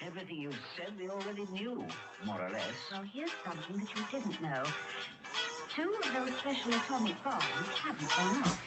Everything you said we already knew, more or less. Well, here's something that you didn't know. Two of those special atomic bombs haven't gone off.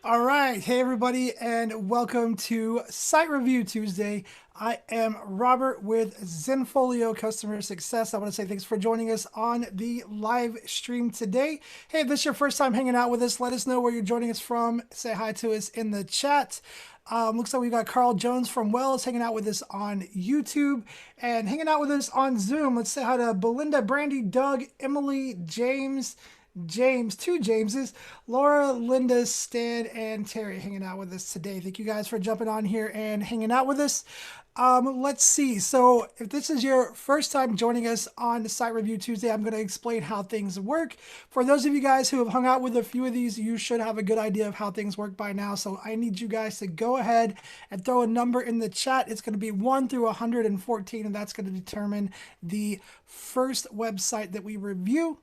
All right. Hey, everybody, and welcome to Site Review Tuesday. I am Robert with Zenfolio Customer Success. I want to say thanks for joining us on the live stream today. Hey, if this is your first time hanging out with us, let us know where you're joining us from. Say hi to us in the chat. Looks like we've got Carl Jones from Wells hanging out with us on YouTube and hanging out with us on Zoom. Let's say hi to Belinda, Brandy, Doug, Emily, James, two Jameses, Laura, Linda, Stan, and Terry hanging out with us today. Thank you guys for jumping on here and hanging out with us. Let's see. So if this is your first time joining us on the Site Review Tuesday, I'm going to explain how things work. For those of you guys who have hung out with a few of these, you should have a good idea of how things work by now. So I need you guys to go ahead and throw a number in the chat. It's going to be 1 through 114, and that's going to determine the first website that we review.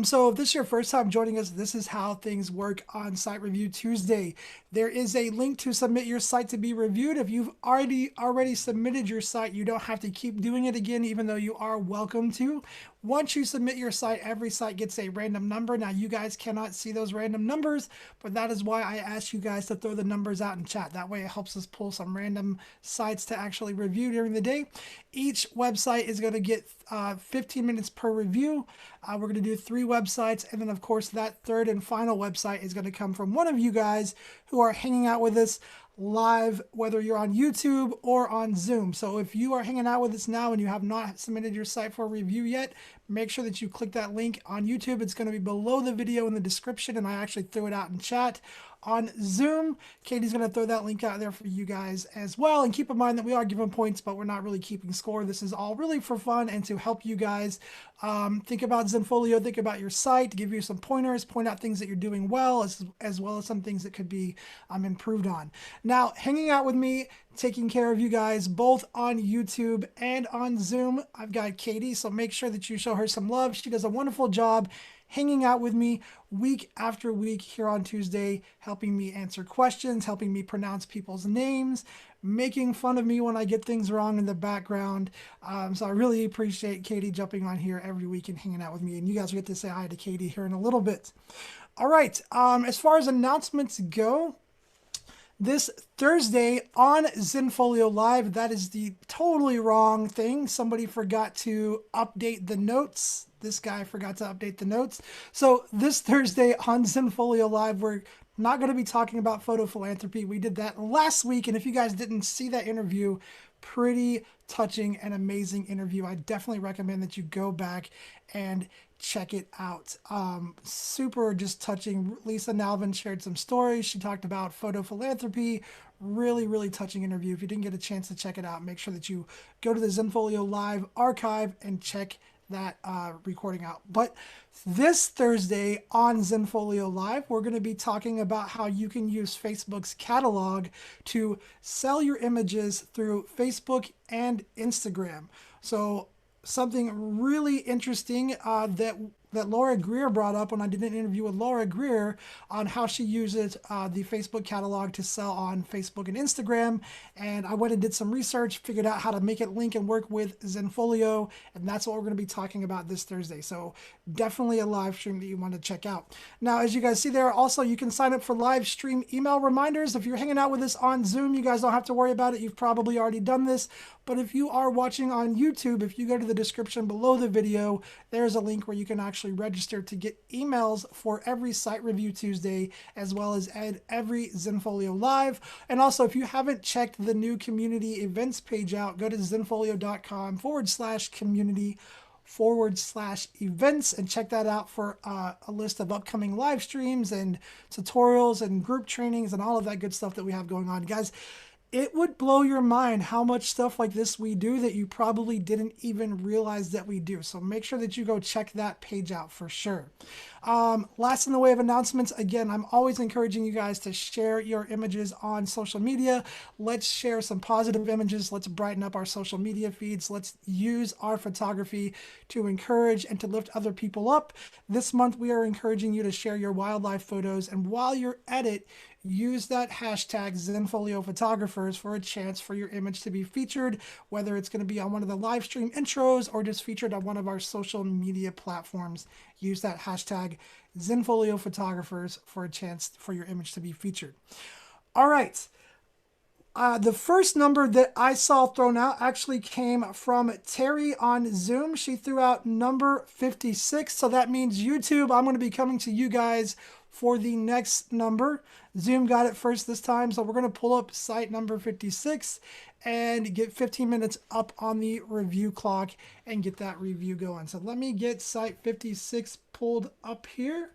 So if this is your first time joining us, this is how things work on Site Review Tuesday. There is a link to submit your site to be reviewed. If you've already submitted your site, you don't have to keep doing it again, even though you are welcome to. Once you submit your site, every site gets a random number. Now, you guys cannot see those random numbers, but that is why I asked you guys to throw the numbers out in chat. That way it helps us pull some random sites to actually review during the day. Each website is going to get 15 minutes per review. We're going to do 3 websites, and then of course that third and final website is going to come from one of you guys who are hanging out with us live, whether you're on YouTube or on Zoom. So if you are hanging out with us now and you have not submitted your site for review yet, make sure that you click that link on YouTube. It's going to be below the video in the description, and I actually threw it out in chat. On Zoom, Katie's going to throw that link out there for you guys as well. And keep in mind that we are giving points, but we're not really keeping score. This is all really for fun and to help you guys think about Zenfolio, think about your site, give you some pointers, point out things that you're doing well, as well as some things that could be improved on. Now, hanging out with me, taking care of you guys both on YouTube and on Zoom, I've got Katie, so make sure that you show her some love. She does a wonderful job hanging out with me week after week here on Tuesday, helping me answer questions, helping me pronounce people's names, making fun of me when I get things wrong in the background. So I really appreciate Katie jumping on here every week and hanging out with me. And you guys will get to say hi to Katie here in a little bit. All right. As far as announcements go, this Thursday on Zenfolio Live, that is the totally wrong thing. Somebody forgot to update the notes. This guy forgot to update the notes. So this Thursday on Zenfolio Live, we're not going to be talking about photo philanthropy. We did that last week, and if you guys didn't see that interview, pretty touching and amazing interview. I definitely recommend that you go back and check it out. Super just touching. Lisa Nalvin shared some stories. She talked about photo philanthropy. Really, really touching interview. If you didn't get a chance to check it out, make sure that you go to the Zenfolio Live archive and check that recording out. But this Thursday on Zenfolio Live, we're going to be talking about how you can use Facebook's catalog to sell your images through Facebook and Instagram. So something really interesting that Laura Greer brought up when I did an interview with Laura Greer on how she uses the Facebook catalog to sell on Facebook and Instagram. And I went and did some research, figured out how to make it link and work with Zenfolio, and that's what we're going to be talking about this Thursday. So definitely a live stream that you want to check out. Now, as you guys see there, also you can sign up for live stream email reminders. If you're hanging out with us on Zoom, you guys don't have to worry about it. You've probably already done this. But if you are watching on YouTube, if you go to the description below the video, there's a link where you can actually register to get emails for every Site Review Tuesday, as well as every Zenfolio Live. And also, if you haven't checked the new community events page out, go to zenfolio.com/community/events and check that out for a list of upcoming live streams and tutorials and group trainings and all of that good stuff that we have going on. Guys, it would blow your mind how much stuff like this we do that you probably didn't even realize that we do. So make sure that you go check that page out for sure. Last in the way of announcements, again, I'm always encouraging you guys to share your images on social media. Let's share some positive images. Let's brighten up our social media feeds. Let's use our photography to encourage and to lift other people up. This month, we are encouraging you to share your wildlife photos. And while you're at it, use that hashtag Zenfolio Photographers for a chance for your image to be featured, whether it's going to be on one of the live stream intros or just featured on one of our social media platforms. Use that hashtag Zenfolio Photographers for a chance for your image to be featured. All right. The first number that I saw thrown out actually came from Terry on Zoom. She threw out number 56. So that means YouTube, I'm going to be coming to you guys for the next number. Zoom got it first this time. So we're going to pull up site number 56 and get 15 minutes up on the review clock and get that review going. So let me get site 56 pulled up here.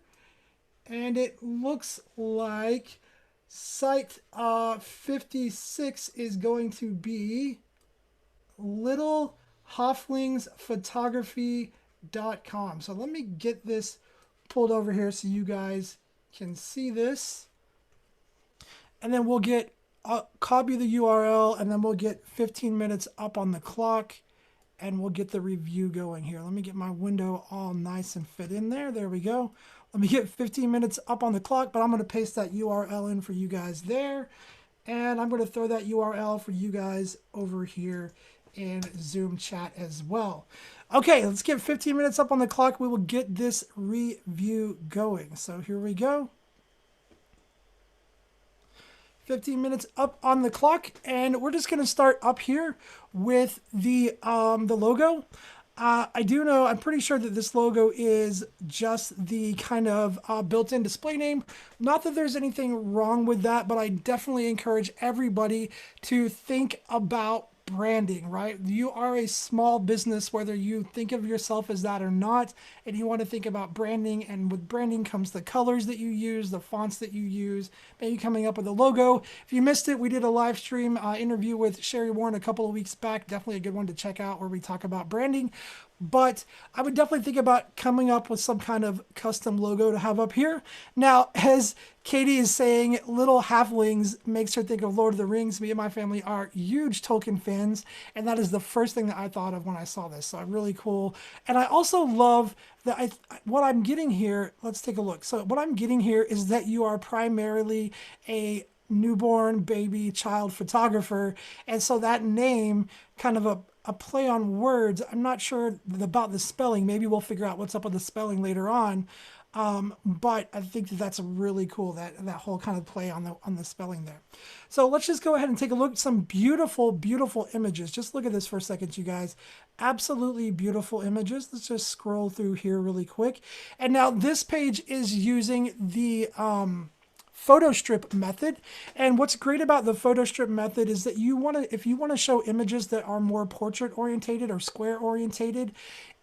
And it looks like site 56 is going to be littlehoflingsphotography.com. So let me get this pulled over here so you guys can see this. And then we'll get copy the URL, and then we'll get 15 minutes up on the clock, and we'll get the review going here. Let me get my window all nice and fit in there. There we go. Let me get 15 minutes up on the clock, but I'm going to paste that URL in for you guys there. And I'm going to throw that URL for you guys over here in Zoom chat as well. Okay, let's get 15 minutes up on the clock. We will get this review going. So here we go. 15 minutes up on the clock, and we're just going to start up here with the logo. I do know, I'm pretty sure that this logo is just the kind of built-in display name. Not that there's anything wrong with that, but I definitely encourage everybody to think about branding, right? You are a small business, whether you think of yourself as that or not, and you want to think about branding, and with branding comes the colors that you use, the fonts that you use, maybe coming up with a logo. If you missed it, we did a live stream interview with Sherry Warren a couple of weeks back. Definitely a good one to check out where we talk about branding. but I would definitely think about coming up with some kind of custom logo to have up here. Now, as Katie is saying, little halflings makes her think of Lord of the Rings. Me and my family are huge Tolkien fans, and that is the first thing that I thought of when I saw this. So really cool. And I also love that what I'm getting here, let's take a look. So what I'm getting here is that you are primarily a newborn baby child photographer, and so that name, kind of a play on words. I'm not sure about the spelling. Maybe we'll figure out what's up with the spelling later on. But I think that that's really cool, that whole kind of play on the spelling there. So let's just go ahead and take a look at some beautiful, beautiful images. Just look at this for a second, you guys. Absolutely beautiful images. Let's just scroll through here really quick. And now this page is using the photo strip method. And what's great about the photo strip method is that if you want to show images that are more portrait orientated or square orientated,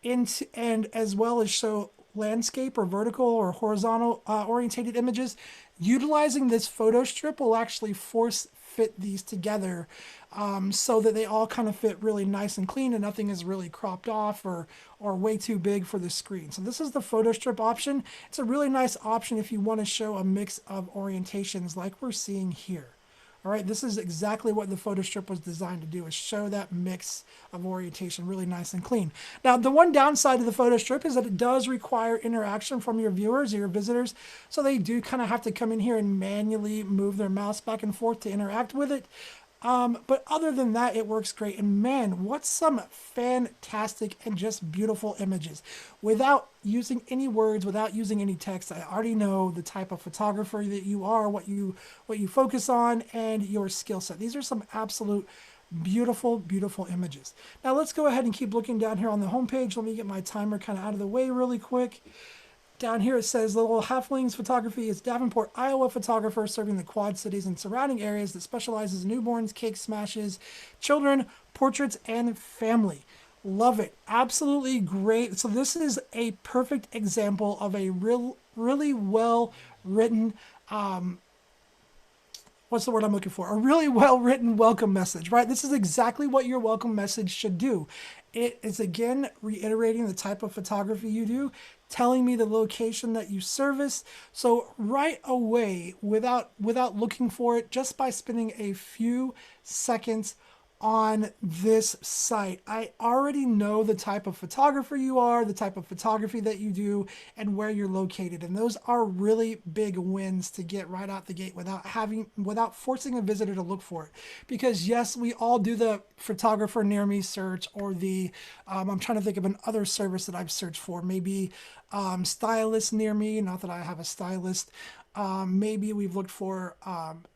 and as well as show landscape or vertical or horizontal orientated images, utilizing this photo strip will actually force fit these together, so that they all kind of fit really nice and clean and nothing is really cropped off or way too big for the screen. So this is the photo strip option. It's a really nice option if you want to show a mix of orientations like we're seeing here. All right, this is exactly what the photo strip was designed to do, is show that mix of orientation really nice and clean. Now, the one downside of the photo strip is that it does require interaction from your viewers or your visitors, so they do kind of have to come in here and manually move their mouse back and forth to interact with it. But other than that, it works great. And man, what's some fantastic and just beautiful images. Without using any words, without using any text, I already know the type of photographer that you are, what you focus on, and your skill set. These are some absolute beautiful, beautiful images. Now let's go ahead and keep looking down here on the home page. Let me get my timer kind of out of the way really quick. Down here it says Little Halflings Photography is Davenport, Iowa photographer serving the Quad Cities and surrounding areas that specializes in newborns, cake smashes, children, portraits, and family. Love it. Absolutely great. So this is a perfect example of a really well written, what's the word I'm looking for? A really well-written welcome message, right? This is exactly what your welcome message should do. It is, again, reiterating the type of photography you do, telling me the location that you service. So right away, without looking for it, just by spending a few seconds on this site, I already know the type of photographer you are, the type of photography that you do, and where you're located. And those are really big wins to get right out the gate without forcing a visitor to look for it. Because yes, we all do the photographer near me search, or the I'm trying to think of another service that I've searched for, maybe stylist near me, not that I have a stylist. Maybe we've looked for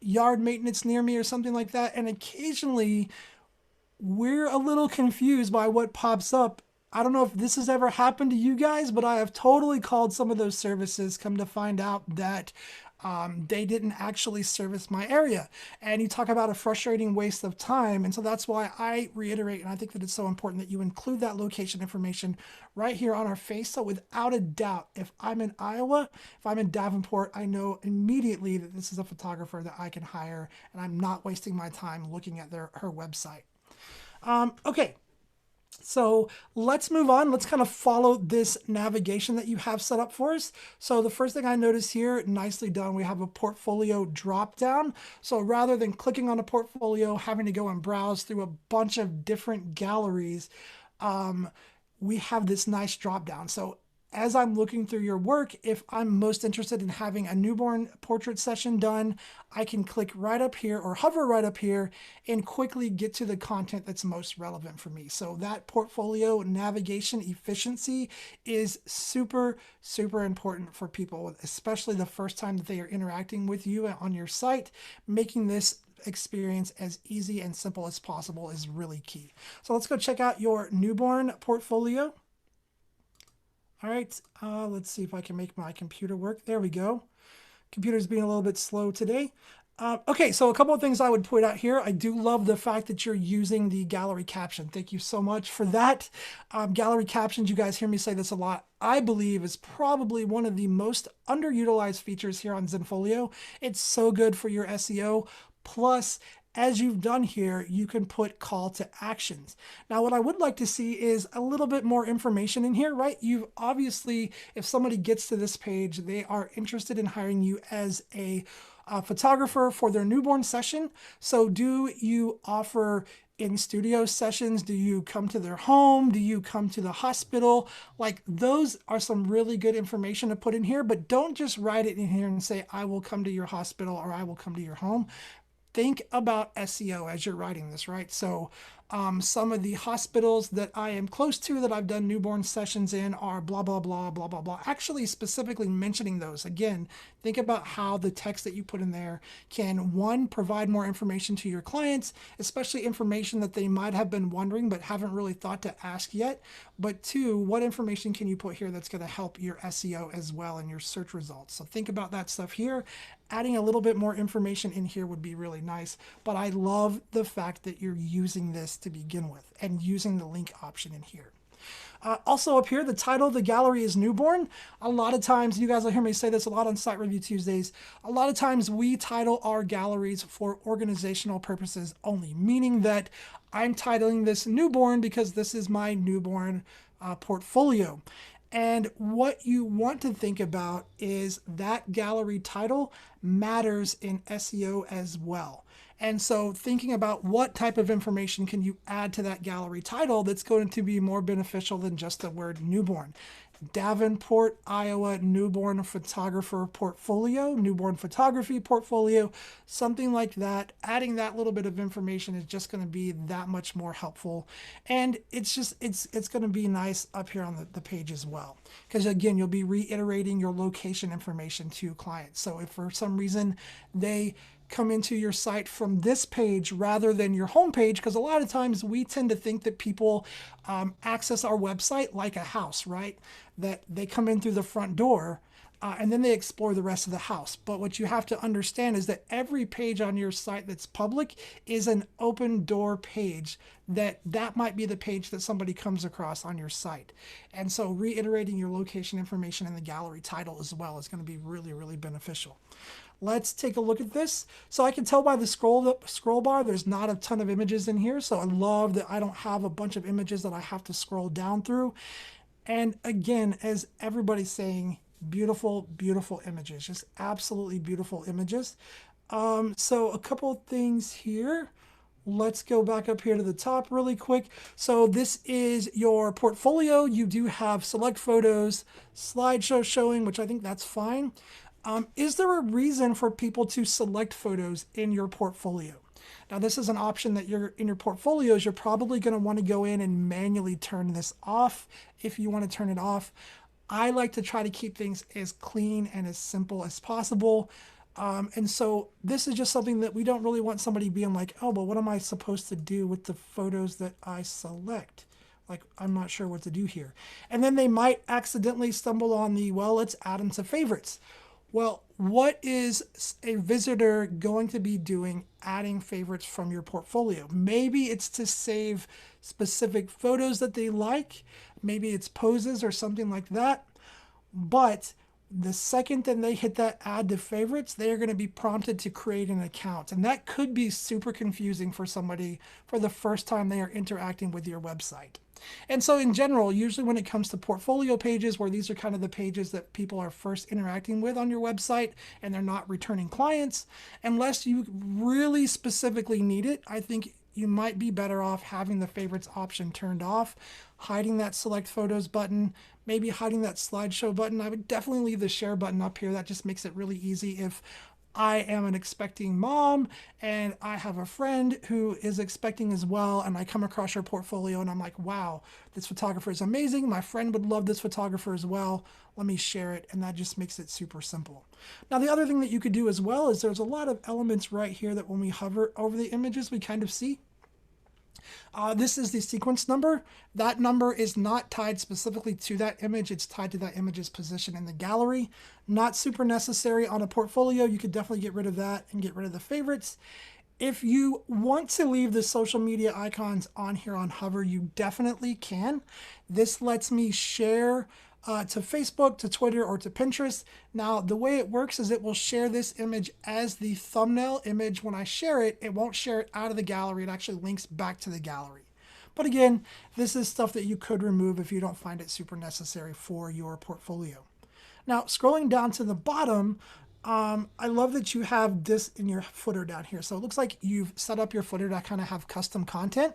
yard maintenance near me or something like that. And occasionally we're a little confused by what pops up. I don't know if this has ever happened to you guys, but I have totally called some of those services, come to find out that they didn't actually service my area. And you talk about a frustrating waste of time. And so that's why I reiterate, and I think that it's so important that you include that location information right here on our face. So without a doubt, if I'm in Iowa, if I'm in Davenport, I know immediately that this is a photographer that I can hire, and I'm not wasting my time looking at her website. Okay. So let's move on. Let's kind of follow this navigation that you have set up for us. So the first thing I notice here, nicely done, we have a portfolio drop down. So rather than clicking on a portfolio, having to go and browse through a bunch of different galleries, we have this nice drop down. So as I'm looking through your work, if I'm most interested in having a newborn portrait session done, I can click right up here or hover right up here and quickly get to the content that's most relevant for me. So that portfolio navigation efficiency is super, super important for people, especially the first time that they are interacting with you on your site. Making this experience as easy and simple as possible is really key. So let's go check out your newborn portfolio. All right, let's see if I can make my computer work. There we go. Computer's being a little bit slow today. Okay, so a couple of things I would point out here. I do love the fact that you're using the gallery caption. Thank you so much for that. Gallery captions, you guys hear me say this a lot, I believe is probably one of the most underutilized features here on Zenfolio. It's so good for your SEO. Plus, as you've done here, you can put call to actions. Now, what I would like to see is a little bit more information in here, right? You've obviously, if somebody gets to this page, they are interested in hiring you as a photographer for their newborn session. So do you offer in-studio sessions? Do you come to their home? Do you come to the hospital? Like, those are some really good information to put in here, but don't just write it in here and say, I will come to your hospital or I will come to your home. Think about SEO as you're writing this, right? So some of the hospitals that I am close to that I've done newborn sessions in are blah, blah, blah, blah, blah, blah. Actually, specifically mentioning those. Again, think about how the text that you put in there can, one, provide more information to your clients, especially information that they might have been wondering but haven't really thought to ask yet. But two, what information can you put here that's going to help your SEO as well and your search results? So think about that stuff here. Adding a little bit more information in here would be really nice, but I love the fact that you're using this to begin with and using the link option in here. Also up here, the title of the gallery is newborn. A lot of times, you guys will hear me say this a lot on Site Review Tuesdays, a lot of times we title our galleries for organizational purposes only, meaning that I'm titling this newborn because this is my newborn portfolio. And what you want to think about is that gallery title matters in SEO as well. And so thinking about what type of information can you add to that gallery title that's going to be more beneficial than just the word newborn. Davenport, Iowa newborn photographer portfolio, newborn photography portfolio, something like that. Adding that little bit of information is just going to be that much more helpful. And it's going to be nice up here on the page as well. Because again, you'll be reiterating your location information to clients. So if for some reason they come into your site from this page rather than your home page, because a lot of times we tend to think that people access our website like a house, right? That they come in through the front door and then they explore the rest of the house. But what you have to understand is that every page on your site that's public is an open door page, that might be the page that somebody comes across on your site. And so reiterating your location information in the gallery title as well is going to be really, really beneficial. Let's take a look at this. So I can tell by the scroll bar, there's not a ton of images in here. So I love that I don't have a bunch of images that I have to scroll down through. And again, as everybody's saying, beautiful, beautiful images, just absolutely beautiful images. So a couple of things here. Let's go back up here to the top really quick. So this is your portfolio. You do have select photos, slideshow showing, which I think that's fine. Is there a reason for people to select photos in your portfolio? Now, this is an option that you're in your portfolios. You're probably going to want to go in and manually turn this off if you want to turn it off. I like to try to keep things as clean and as simple as possible. And so this is just something that we don't really want somebody being like, oh, well, what am I supposed to do with the photos that I select? Like, I'm not sure what to do here. And then they might accidentally stumble on the, well, let's add them to favorites. Well, what is a visitor going to be doing adding favorites from your portfolio? Maybe it's to save specific photos that they like. Maybe it's poses or something like that. But the second that they hit that add to favorites, they are going to be prompted to create an account. And that could be super confusing for somebody for the first time they are interacting with your website. And so in general, usually when it comes to portfolio pages, where these are kind of the pages that people are first interacting with on your website and they're not returning clients, unless you really specifically need it, I think you might be better off having the favorites option turned off, hiding that select photos button, maybe hiding that slideshow button. I would definitely leave the share button up here. That just makes it really easy if I am an expecting mom and I have a friend who is expecting as well, and I come across your portfolio and I'm like, wow, this photographer is amazing. My friend would love this photographer as well. Let me share it. And that just makes it super simple. Now, the other thing that you could do as well is there's a lot of elements right here that when we hover over the images, we kind of see. This is the sequence number. That number is not tied specifically to that image. It's tied to that image's position in the gallery. Not super necessary on a portfolio. You could definitely get rid of that and get rid of the favorites. If you want to leave the social media icons on here on hover, you definitely can. This lets me share to Facebook, to Twitter, or to Pinterest. Now, the way it works is it will share this image as the thumbnail image. When I share it, it won't share it out of the gallery. It actually links back to the gallery. But again, this is stuff that you could remove if you don't find it super necessary for your portfolio. Now, scrolling down to the bottom, I love that you have this in your footer down here. So it looks like you've set up your footer to kind of have custom content.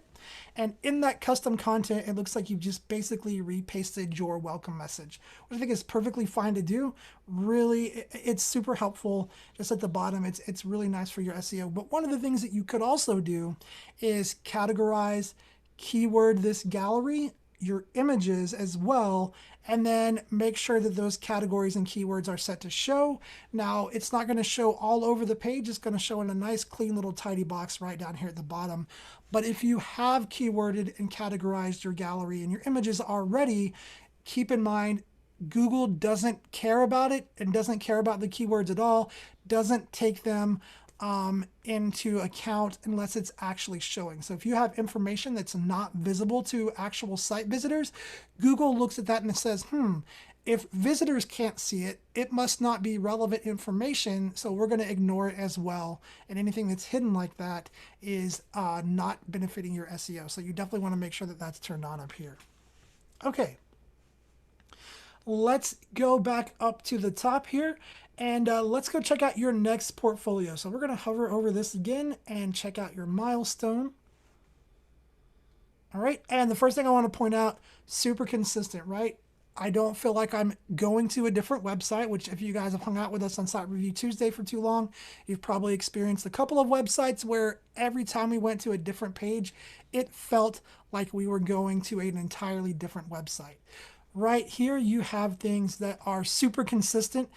And in that custom content, it looks like you've just basically repasted your welcome message, which I think is perfectly fine to do. Really, it's super helpful just at the bottom. It's really nice for your SEO. But one of the things that you could also do is categorize, keyword this gallery, your images as well, and then make sure that those categories and keywords are set to show. Now, it's not going to show all over the page. It's going to show in a nice, clean little tidy box right down here at the bottom. But if you have keyworded and categorized your gallery and your images already, keep in mind, Google doesn't care about it and doesn't care about the keywords at all, doesn't take them into account unless it's actually showing. So if you have information that's not visible to actual site visitors, Google looks at that and it says, if visitors can't see it, it must not be relevant information, so we're going to ignore it as well. And anything that's hidden like that is not benefiting your SEO. So you definitely want to make sure that that's turned on up here. Okay. Let's go back up to the top here and let's go check out your next portfolio. So we're going to hover over this again and check out your milestone. All right. And the first thing I want to point out, super consistent, right? I don't feel like I'm going to a different website, which if you guys have hung out with us on Site Review Tuesday for too long, you've probably experienced a couple of websites where every time we went to a different page, it felt like we were going to an entirely different website. Right here, you have things that are super consistent.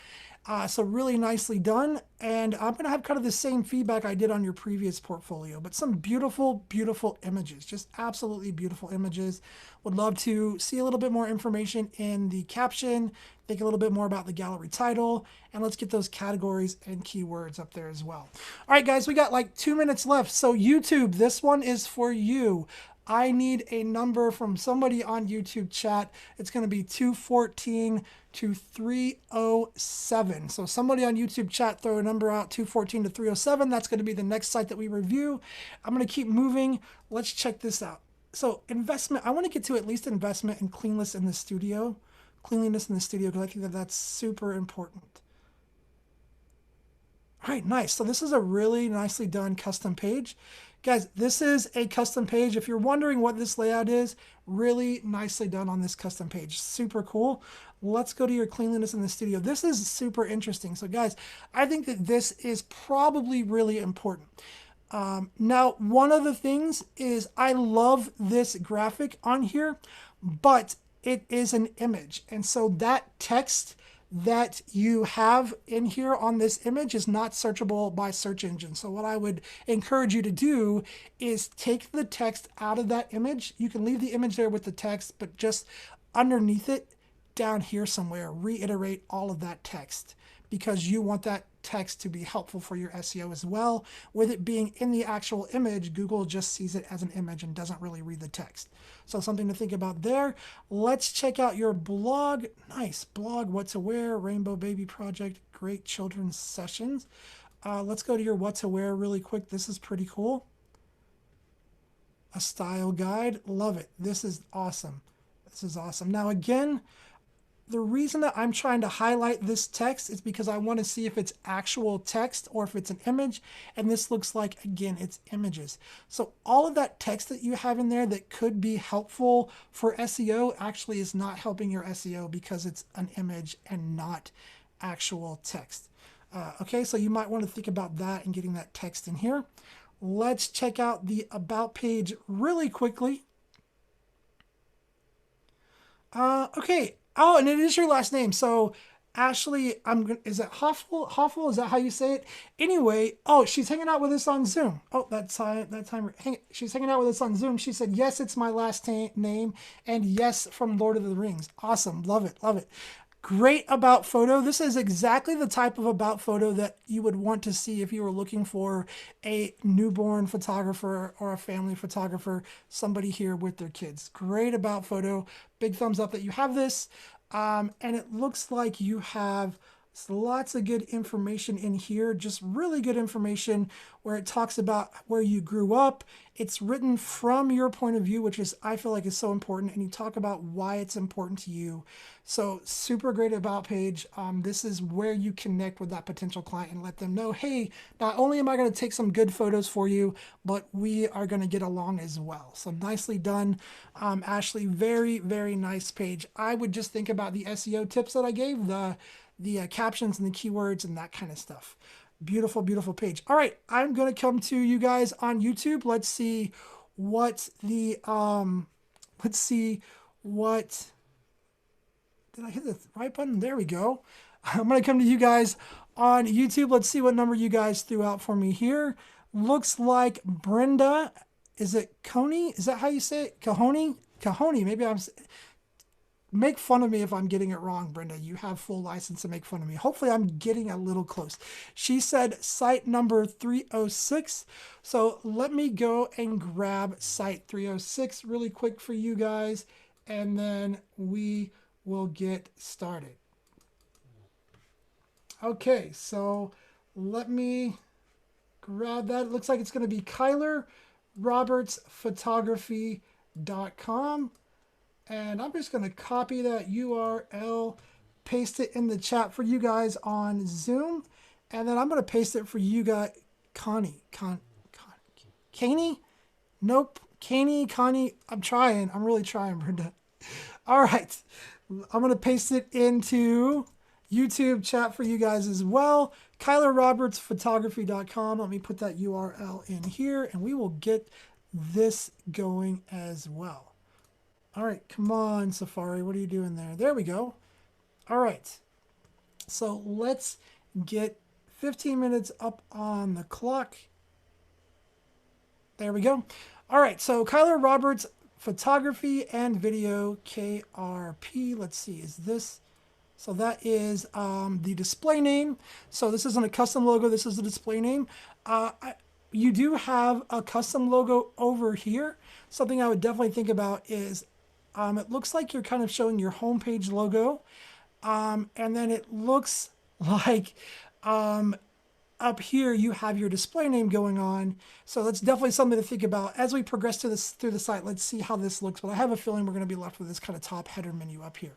So really nicely done. And I'm going to have kind of the same feedback I did on your previous portfolio, but some beautiful, beautiful images, just absolutely beautiful images. Would love to see a little bit more information in the caption, think a little bit more about the gallery title, and let's get those categories and keywords up there as well. All right, guys, we got like 2 minutes left. So YouTube, this one is for you. I need a number from somebody on YouTube chat. It's going to be 214 to 307. So somebody on YouTube chat, throw a number out, 214 to 307. That's going to be the next site that we review. I'm going to keep moving. Let's check this out. So investment, I want to get to at least investment and cleanliness in the studio. Cleanliness in the studio, because I think that that's super important. All right, nice. So this is a really nicely done custom page. Guys, this is a custom page. If you're wondering what this layout is, really nicely done on this custom page. Super cool. Let's go to your cleanliness in the studio. This is super interesting. So guys, I think that this is probably really important. Now, one of the things is I love this graphic on here, but it is an image. And so that text that you have in here on this image is not searchable by search engine. So what I would encourage you to do is take the text out of that image. You can leave the image there with the text, but just underneath it down here somewhere, reiterate all of that text, because you want that text to be helpful for your SEO as well. With it being in the actual image, Google just sees it as an image and doesn't really read the text. So something to think about there. Let's check out your blog. Nice blog, what to wear, Rainbow Baby Project, great children's sessions. Let's go to your what to wear really quick. This is pretty cool. A style guide, love it. This is awesome. This is awesome. Now again, the reason that I'm trying to highlight this text is because I want to see if it's actual text or if it's an image. And this looks like, again, it's images. So all of that text that you have in there that could be helpful for SEO actually is not helping your SEO because it's an image and not actual text. Okay, so you might want to think about that and getting that text in here. Let's check out the About page really quickly. Okay. Oh, and it is your last name. So Ashley, is that Hoffel? Hoffel, is that how you say it? Anyway, oh, she's hanging out with us on Zoom. Oh, she's hanging out with us on Zoom. She said, yes, it's my last name. And yes, from Lord of the Rings. Awesome. Love it. Love it. Great about photo. This is exactly the type of about photo that you would want to see if you were looking for a newborn photographer or a family photographer, somebody here with their kids. Great about photo. Big thumbs up that you have this. And it looks like you have lots of good information in here, just really good information where it talks about where you grew up. It's written from your point of view, which is, I feel like, is so important. And you talk about why it's important to you. So super great about page. This is where you connect with that potential client and let them know, hey, not only am I going to take some good photos for you, but we are going to get along as well. So nicely done, Ashley. Very, very nice page. I would just think about the SEO tips that I gave, the captions and the keywords and that kind of stuff. Beautiful, beautiful page. All right, I'm going to come to you guys on YouTube. Let's see what the, did I hit the right button? There we go. I'm going to come to you guys on YouTube. Let's see what number you guys threw out for me here. Looks like Brenda, is it Coney? Is that how you say it? Cahoney? Cahoney, maybe I'm... Make fun of me if I'm getting it wrong, Brenda. You have full license to make fun of me. Hopefully I'm getting a little close. She said site number 306. So let me go and grab site 306 really quick for you guys, and then we will get started. Okay, so let me grab that. It looks like it's going to be KylerRobertsPhotography.com. And I'm just going to copy that URL, paste it in the chat for you guys on Zoom. And then I'm going to paste it for you guys. Connie. Nope. Connie. I'm trying. I'm really trying, Brenda. All right. I'm going to paste it into YouTube chat for you guys as well. KylerRobertsPhotography.com. Let me put that URL in here and we will get this going as well. All right, come on, Safari. What are you doing there? There we go. All right. So let's get 15 minutes up on the clock. There we go. All right, so Kyler Roberts, photography and video, KRP. Let's see, is this... So that is the display name. So this isn't a custom logo. This is the display name. You do have a custom logo over here. Something I would definitely think about is it looks like you're kind of showing your homepage logo. And then it looks like up here you have your display name going on. So that's definitely something to think about. As we progress through the site, let's see how this looks. But I have a feeling we're going to be left with this kind of top header menu up here.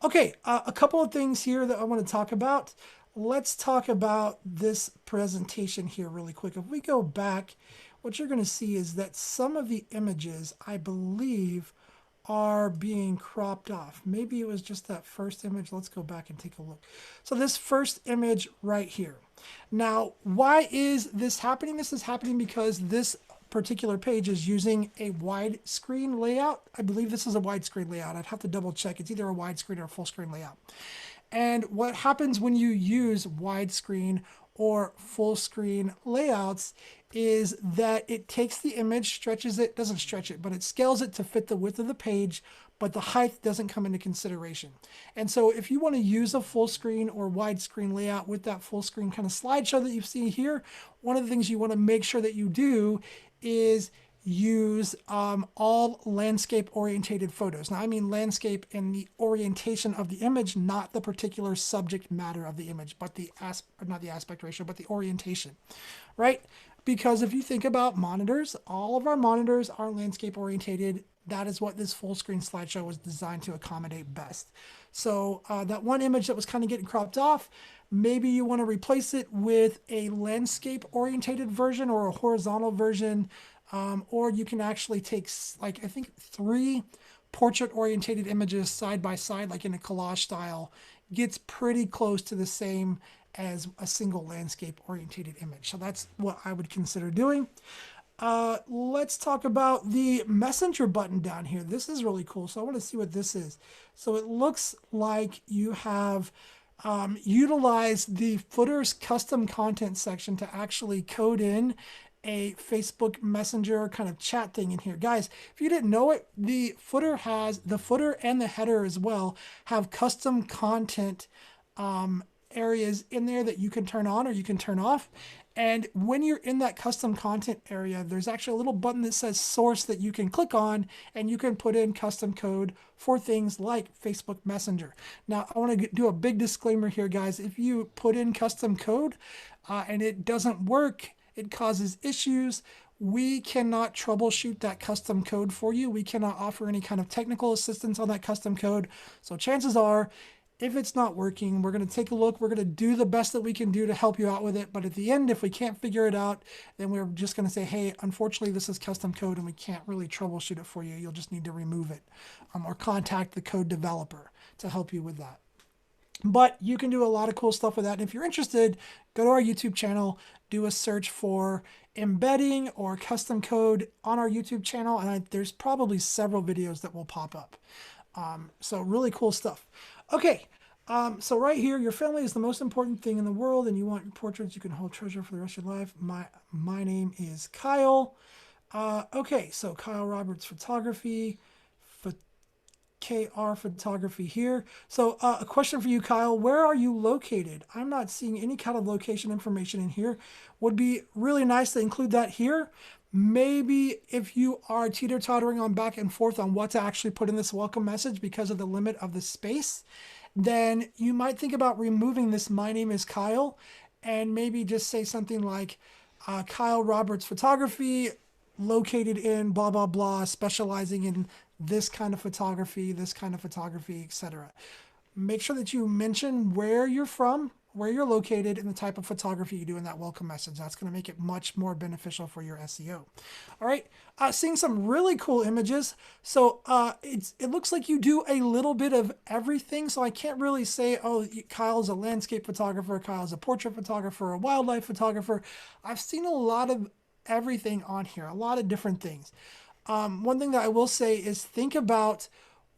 Okay, a couple of things here that I want to talk about. Let's talk about this presentation here really quick. If we go back, what you're going to see is that some of the images, I believe, are being cropped off. Maybe it was just that first image. Let's go back and take a look. So this first image right here. Now, why is this happening? This is happening because this particular page is using a widescreen layout. I believe this is a widescreen layout. I'd have to double check. It's either a widescreen or a full screen layout. And what happens when you use widescreen or full screen layouts is that it takes the image, stretches it, doesn't stretch it, but it scales it to fit the width of the page, but the height doesn't come into consideration. And so if you want to use a full screen or widescreen layout with that full screen kind of slideshow that you see here, one of the things you want to make sure that you do is use all landscape orientated photos. Now I mean landscape in the orientation of the image, not the particular subject matter of the image, but the not the aspect ratio, but the orientation, right? Because if you think about monitors, all of our monitors are landscape orientated. That is what this full screen slideshow was designed to accommodate best. So that one image that was kind of getting cropped off, maybe you want to replace it with a landscape orientated version or a horizontal version. Or you can actually take, like, I think 3 portrait orientated images side by side, like in a collage style, gets pretty close to the same as a single landscape orientated image. So that's what I would consider doing. Let's talk about the messenger button down here. This is really cool. So I want to see what this is. So it looks like you have utilized the footer's custom content section to actually code in a Facebook Messenger kind of chat thing in here. Guys, if you didn't know it, the footer and the header as well have custom content areas in there that you can turn on or you can turn off. And when you're in that custom content area, there's actually a little button that says source that you can click on, and you can put in custom code for things like Facebook Messenger. Now, I want to do a big disclaimer here, guys. If you put in custom code and it doesn't work, it causes issues, we cannot troubleshoot that custom code for you. We cannot offer any kind of technical assistance on that custom code. So chances are, if it's not working, we're going to take a look. We're going to do the best that we can do to help you out with it. But at the end, if we can't figure it out, then we're just going to say, hey, unfortunately, this is custom code and we can't really troubleshoot it for you. You'll just need to remove it or contact the code developer to help you with that. But you can do a lot of cool stuff with that. And if you're interested, go to our YouTube channel, do a search for embedding or custom code on our YouTube channel. And there's probably several videos that will pop up. So really cool stuff. Okay. So right here, your family is the most important thing in the world, and you want your portraits you can hold treasure for the rest of your life. My name is Kyle. Okay. So Kyle Roberts Photography. KR Photography here. So a question for you, Kyle. Where are you located? I'm not seeing any kind of location information in here. Would be really nice to include that here. Maybe if you are teeter-tottering on back and forth on what to actually put in this welcome message because of the limit of the space, then you might think about removing this "My name is Kyle" and maybe just say something like Kyle Roberts Photography, located in blah, blah, blah, specializing in this kind of photography, etc. Make sure that you mention where you're from, where you're located, and the type of photography you do in that welcome message. That's going to make it much more beneficial for your SEO. All right, seeing some really cool images. So it looks like you do a little bit of everything. So I can't really say, oh, Kyle's a landscape photographer, Kyle's a portrait photographer, a wildlife photographer. I've seen a lot of everything on here, a lot of different things. One thing that I will say is think about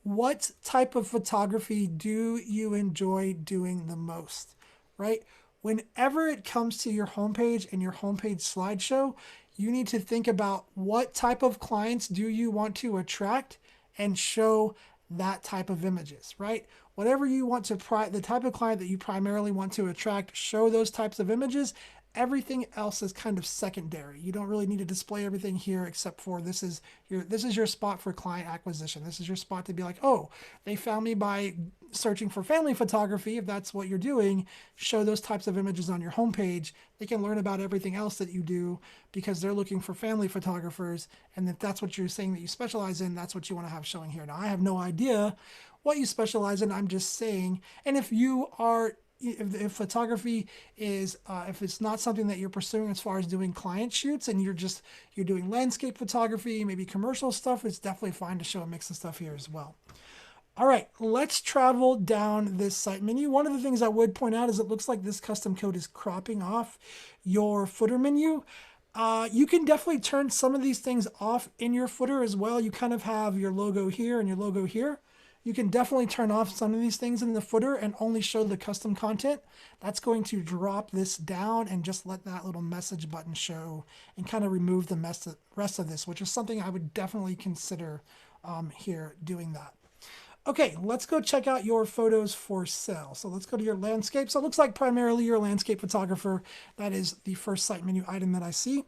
what type of photography do you enjoy doing the most, right? Whenever it comes to your homepage and your homepage slideshow, you need to think about what type of clients do you want to attract and show that type of images, right? Whatever you want to, the type of client that you primarily want to attract, show those types of images. Everything else is kind of secondary. You don't really need to display everything here except for this is your spot for client acquisition. This is your spot to be like, oh, they found me by searching for family photography. If that's what you're doing, show those types of images on your homepage. They can learn about everything else that you do because they're looking for family photographers. And if that's what you're saying that you specialize in, that's what you want to have showing here. Now, I have no idea what you specialize in. I'm just saying. And if you are if photography is if it's not something that you're pursuing as far as doing client shoots and you're doing landscape photography, maybe commercial stuff, it's definitely fine to show a mix of stuff here as well. All right, let's travel down this site menu. One of the things I would point out is it looks like this custom code is cropping off your footer menu. You can definitely turn some of these things off in your footer as well. You kind of have your logo here and your logo here. You can definitely turn off some of these things in the footer and only show the custom content. That's going to drop this down and just let that little message button show and kind of remove the rest of this, which is something I would definitely consider here doing that. Okay, let's go check out your photos for sale. So let's go to your landscape. So it looks like primarily you're a landscape photographer. That is the first site menu item that I see.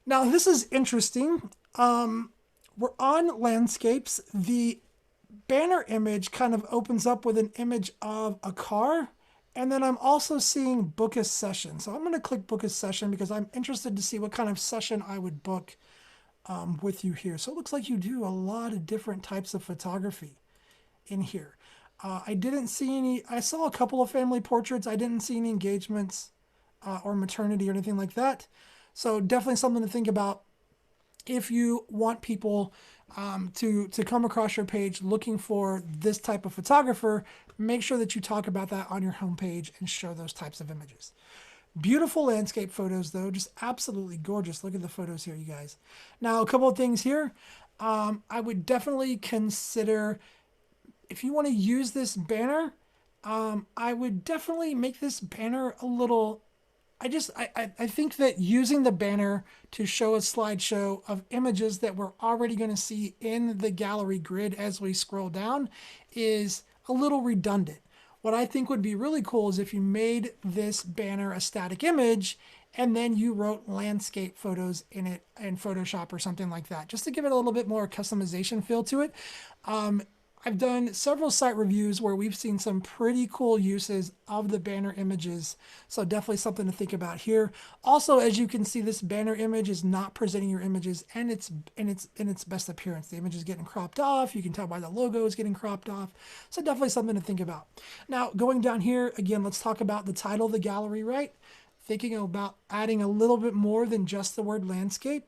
Now this is interesting. We're on landscapes. The banner image kind of opens up with an image of a car, and then I'm also seeing book a session. So I'm going to click book a session because I'm interested to see what kind of session I would book with you here. So it looks like you do a lot of different types of photography in here. I didn't see any, I saw a couple of family portraits. I didn't see any engagements or maternity or anything like that. So definitely something to think about if you want people to come across your page looking for this type of photographer. Make sure that you talk about that on your homepage and show those types of images. Beautiful landscape photos though, just absolutely gorgeous. Look at the photos here, you guys. Now, a couple of things here. I would definitely consider, if you want to use this banner, I would definitely make this banner a little, I think that using the banner to show a slideshow of images that we're already going to see in the gallery grid as we scroll down is a little redundant. What I think would be really cool is if you made this banner a static image and then you wrote landscape photos in it in Photoshop or something like that, just to give it a little bit more customization feel to it. I've done several site reviews where we've seen some pretty cool uses of the banner images. So definitely something to think about here. Also, as you can see, this banner image is not presenting your images and it's in its best appearance. The image is getting cropped off. You can tell by the logo is getting cropped off. So definitely something to think about. Now, going down here, again, let's talk about the title of the gallery, right? Thinking about adding a little bit more than just the word landscape.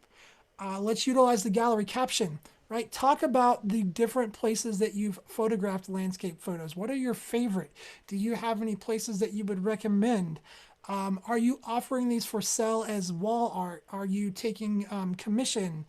Let's utilize the gallery caption. Right? Talk about the different places that you've photographed landscape photos. What are your favorite? Do you have any places that you would recommend? Are you offering these for sale as wall art? Are you taking commission?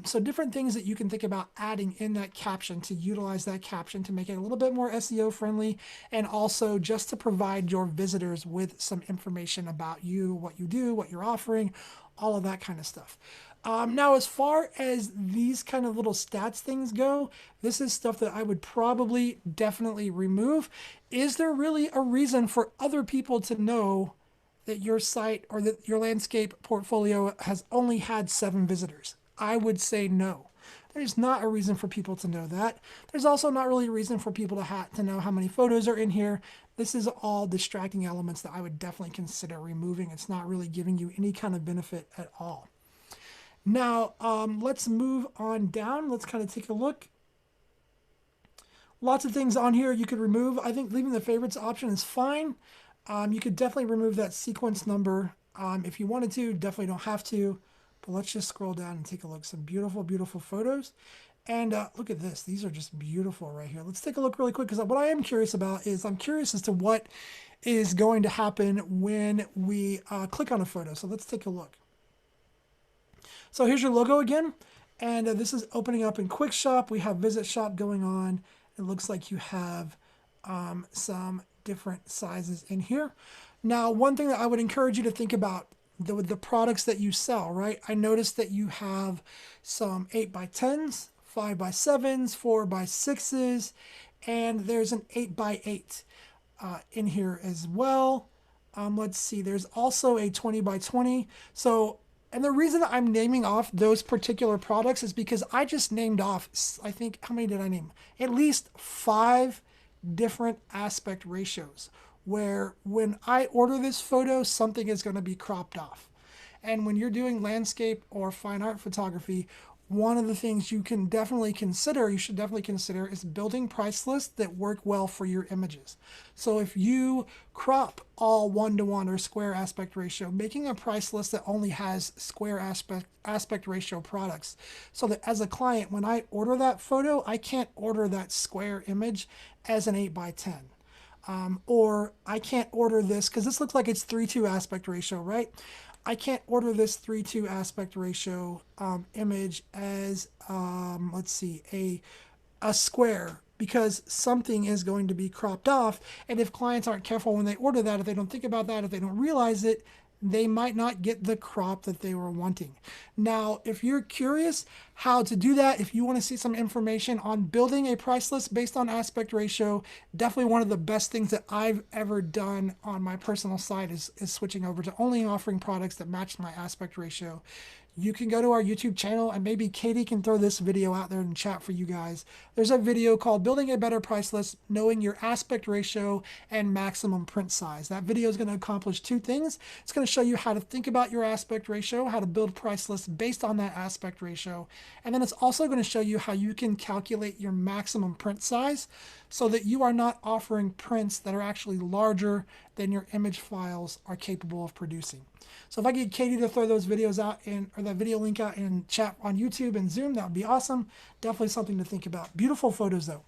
So different things that you can think about adding in that caption to utilize that caption to make it a little bit more SEO friendly, and also just to provide your visitors with some information about you, what you do, what you're offering, all of that kind of stuff. Now, as far as these kind of little stats things go, this is stuff that I would probably definitely remove. Is there really a reason for other people to know that your site or that your landscape portfolio has only had 7 visitors? I would say no. There's not a reason for people to know that. There's also not really a reason for people to know how many photos are in here. This is all distracting elements that I would definitely consider removing. It's not really giving you any kind of benefit at all. Now, let's move on down. Let's kind of take a look. Lots of things on here you could remove. I think leaving the favorites option is fine. You could definitely remove that sequence number if you wanted to. Definitely don't have to. But let's just scroll down and take a look. Some beautiful, beautiful photos. And look at this. These are just beautiful right here. Let's take a look really quick, because what I am curious about is I'm curious as to what is going to happen when we click on a photo. So let's take a look. So here's your logo again, and this is opening up in Quick Shop. We have Visit Shop going on. It looks like you have some different sizes in here. Now, one thing that I would encourage you to think about the products that you sell, right? I noticed that you have some 8x10s, 5x7s, 4x6s, and there's an 8x8 in here as well. Let's see, there's also a 20x20. And the reason that I'm naming off those particular products is because I just named off, I think, how many did I name? At least 5 different aspect ratios, where when I order this photo, something is going to be cropped off. And when you're doing landscape or fine art photography, one of the things you should definitely consider is building price lists that work well for your images. So if you crop all 1:1 or square aspect ratio, making a price list that only has square aspect ratio products, so that as a client, when I order that photo, I can't order that square image as an 8x10. Or I can't order this, because this looks like it's 3:2 aspect ratio, right? I can't order this 3:2 aspect ratio image as, let's see, a square, because something is going to be cropped off. And if clients aren't careful when they order that, if they don't think about that, if they don't realize it, they might not get the crop that they were wanting. Now, if you're curious how to do that, if you want to see some information on building a price list based on aspect ratio, definitely one of the best things that I've ever done on my personal site is switching over to only offering products that match my aspect ratio. You can go to our YouTube channel, and maybe Katie can throw this video out there in chat for you guys. There's a video called Building a Better Price List, Knowing Your Aspect Ratio and Maximum Print Size. That video is going to accomplish 2 things. It's going to show you how to think about your aspect ratio, how to build price lists based on that aspect ratio. And then it's also going to show you how you can calculate your maximum print size so that you are not offering prints that are actually larger than your image files are capable of producing. So if I get Katie to throw those videos out or that video link out in chat on YouTube and Zoom, that would be awesome. Definitely something to think about. Beautiful photos though.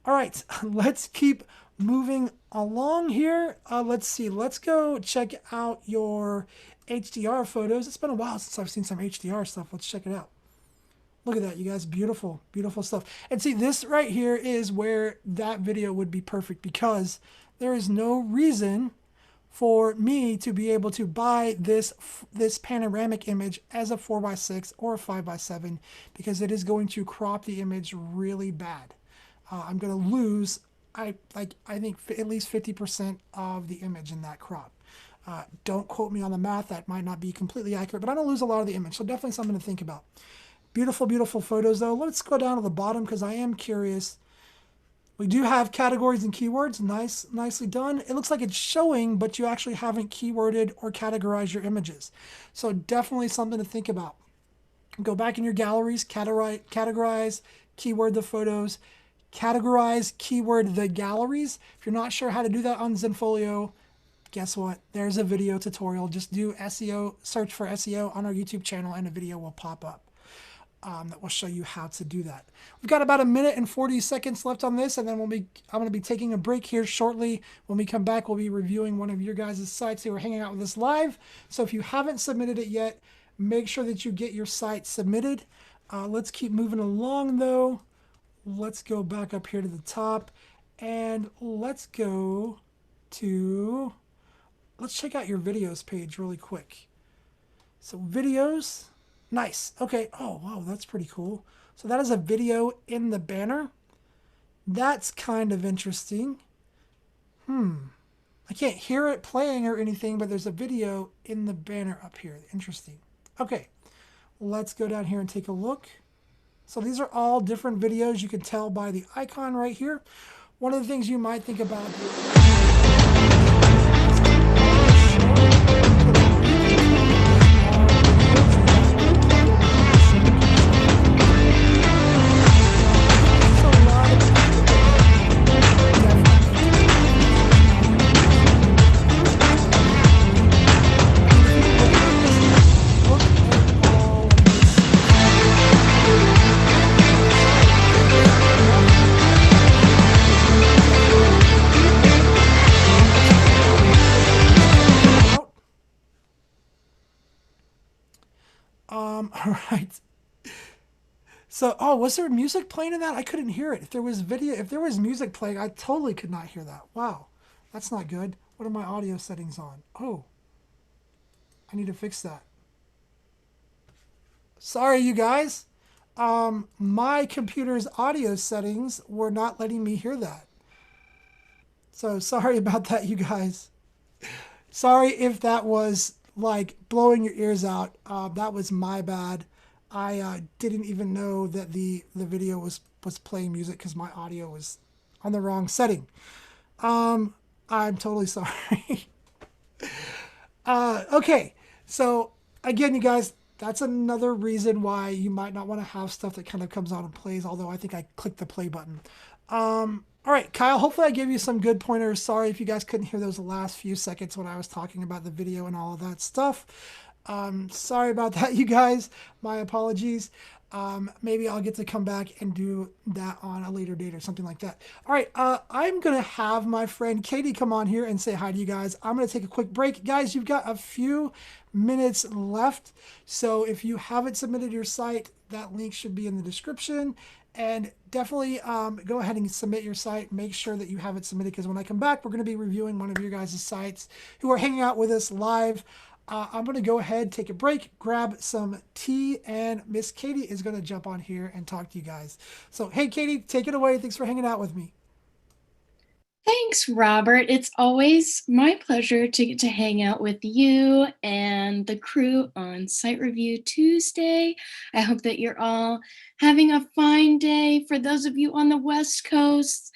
All right, let's keep moving along here. Let's see, let's go check out your HDR photos. It's been a while since I've seen some HDR stuff. Let's check it out. Look at that, you guys. Beautiful, beautiful stuff. And see, this right here is where that video would be perfect, because there is no reason for me to be able to buy this panoramic image as a 4x6 or a 5x7, because it is going to crop the image really bad. I'm going to lose I think at least 50% of the image in that crop. Don't quote me on the math. That might not be completely accurate, but I don't lose a lot of the image. So definitely something to think about. Beautiful, beautiful photos though. Let's go down to the bottom because I am curious. We do have categories and keywords. Nicely done. It looks like it's showing, but you actually haven't keyworded or categorized your images. So definitely something to think about. Go back in your galleries, categorize, keyword the photos, categorize, keyword the galleries. If you're not sure how to do that on Zenfolio, guess what? There's a video tutorial. Just do SEO, search for SEO on our YouTube channel, and a video will pop up. That will show you how to do that. We've got about 1 minute and 40 seconds left on this, and then I'm going to be taking a break here shortly. When we come back, we'll be reviewing one of your guys' sites who are hanging out with us live. So if you haven't submitted it yet, make sure that you get your site submitted. Let's keep moving along though. Let's go back up here to the top, and let's go to, let's check out your videos page really quick. So videos. Nice. Okay. Oh, wow. That's pretty cool. So that is a video in the banner. That's kind of interesting. I can't hear it playing or anything, but there's a video in the banner up here. Interesting. Okay. Let's go down here and take a look. So these are all different videos. You can tell by the icon right here. One of the things you might think about all right. So, oh, was there music playing in that? I couldn't hear it. If there was music playing, I totally could not hear that. Wow, that's not good. What are my audio settings on? Oh, I need to fix that. Sorry, you guys. My computer's audio settings were not letting me hear that. So sorry about that, you guys. Sorry if that was like blowing your ears out. That was my bad. I didn't even know that the video was playing music because my audio was on the wrong setting. I'm totally sorry. Okay, so again, you guys, that's another reason why you might not want to have stuff that kind of comes on and plays, although I think I clicked the play button. All right, Kyle, hopefully I gave you some good pointers. Sorry if you guys couldn't hear those last few seconds when I was talking about the video and all of that stuff. Sorry about that, you guys. My apologies. Maybe I'll get to come back and do that on a later date or something like that. All right, I'm going to have my friend Katie come on here and say hi to you guys. I'm going to take a quick break. Guys, you've got a few minutes left. So if you haven't submitted your site, that link should be in the description. And definitely go ahead and submit your site. Make sure that you have it submitted, because when I come back, we're going to be reviewing one of your guys' sites who are hanging out with us live. I'm going to go ahead, take a break, grab some tea, and Miss Katie is going to jump on here and talk to you guys. So, hey, Katie, take it away. Thanks for hanging out with me. Thanks, Robert. It's always my pleasure to get to hang out with you and the crew on Site Review Tuesday. I hope that you're all having a fine day. For those of you on the West Coast,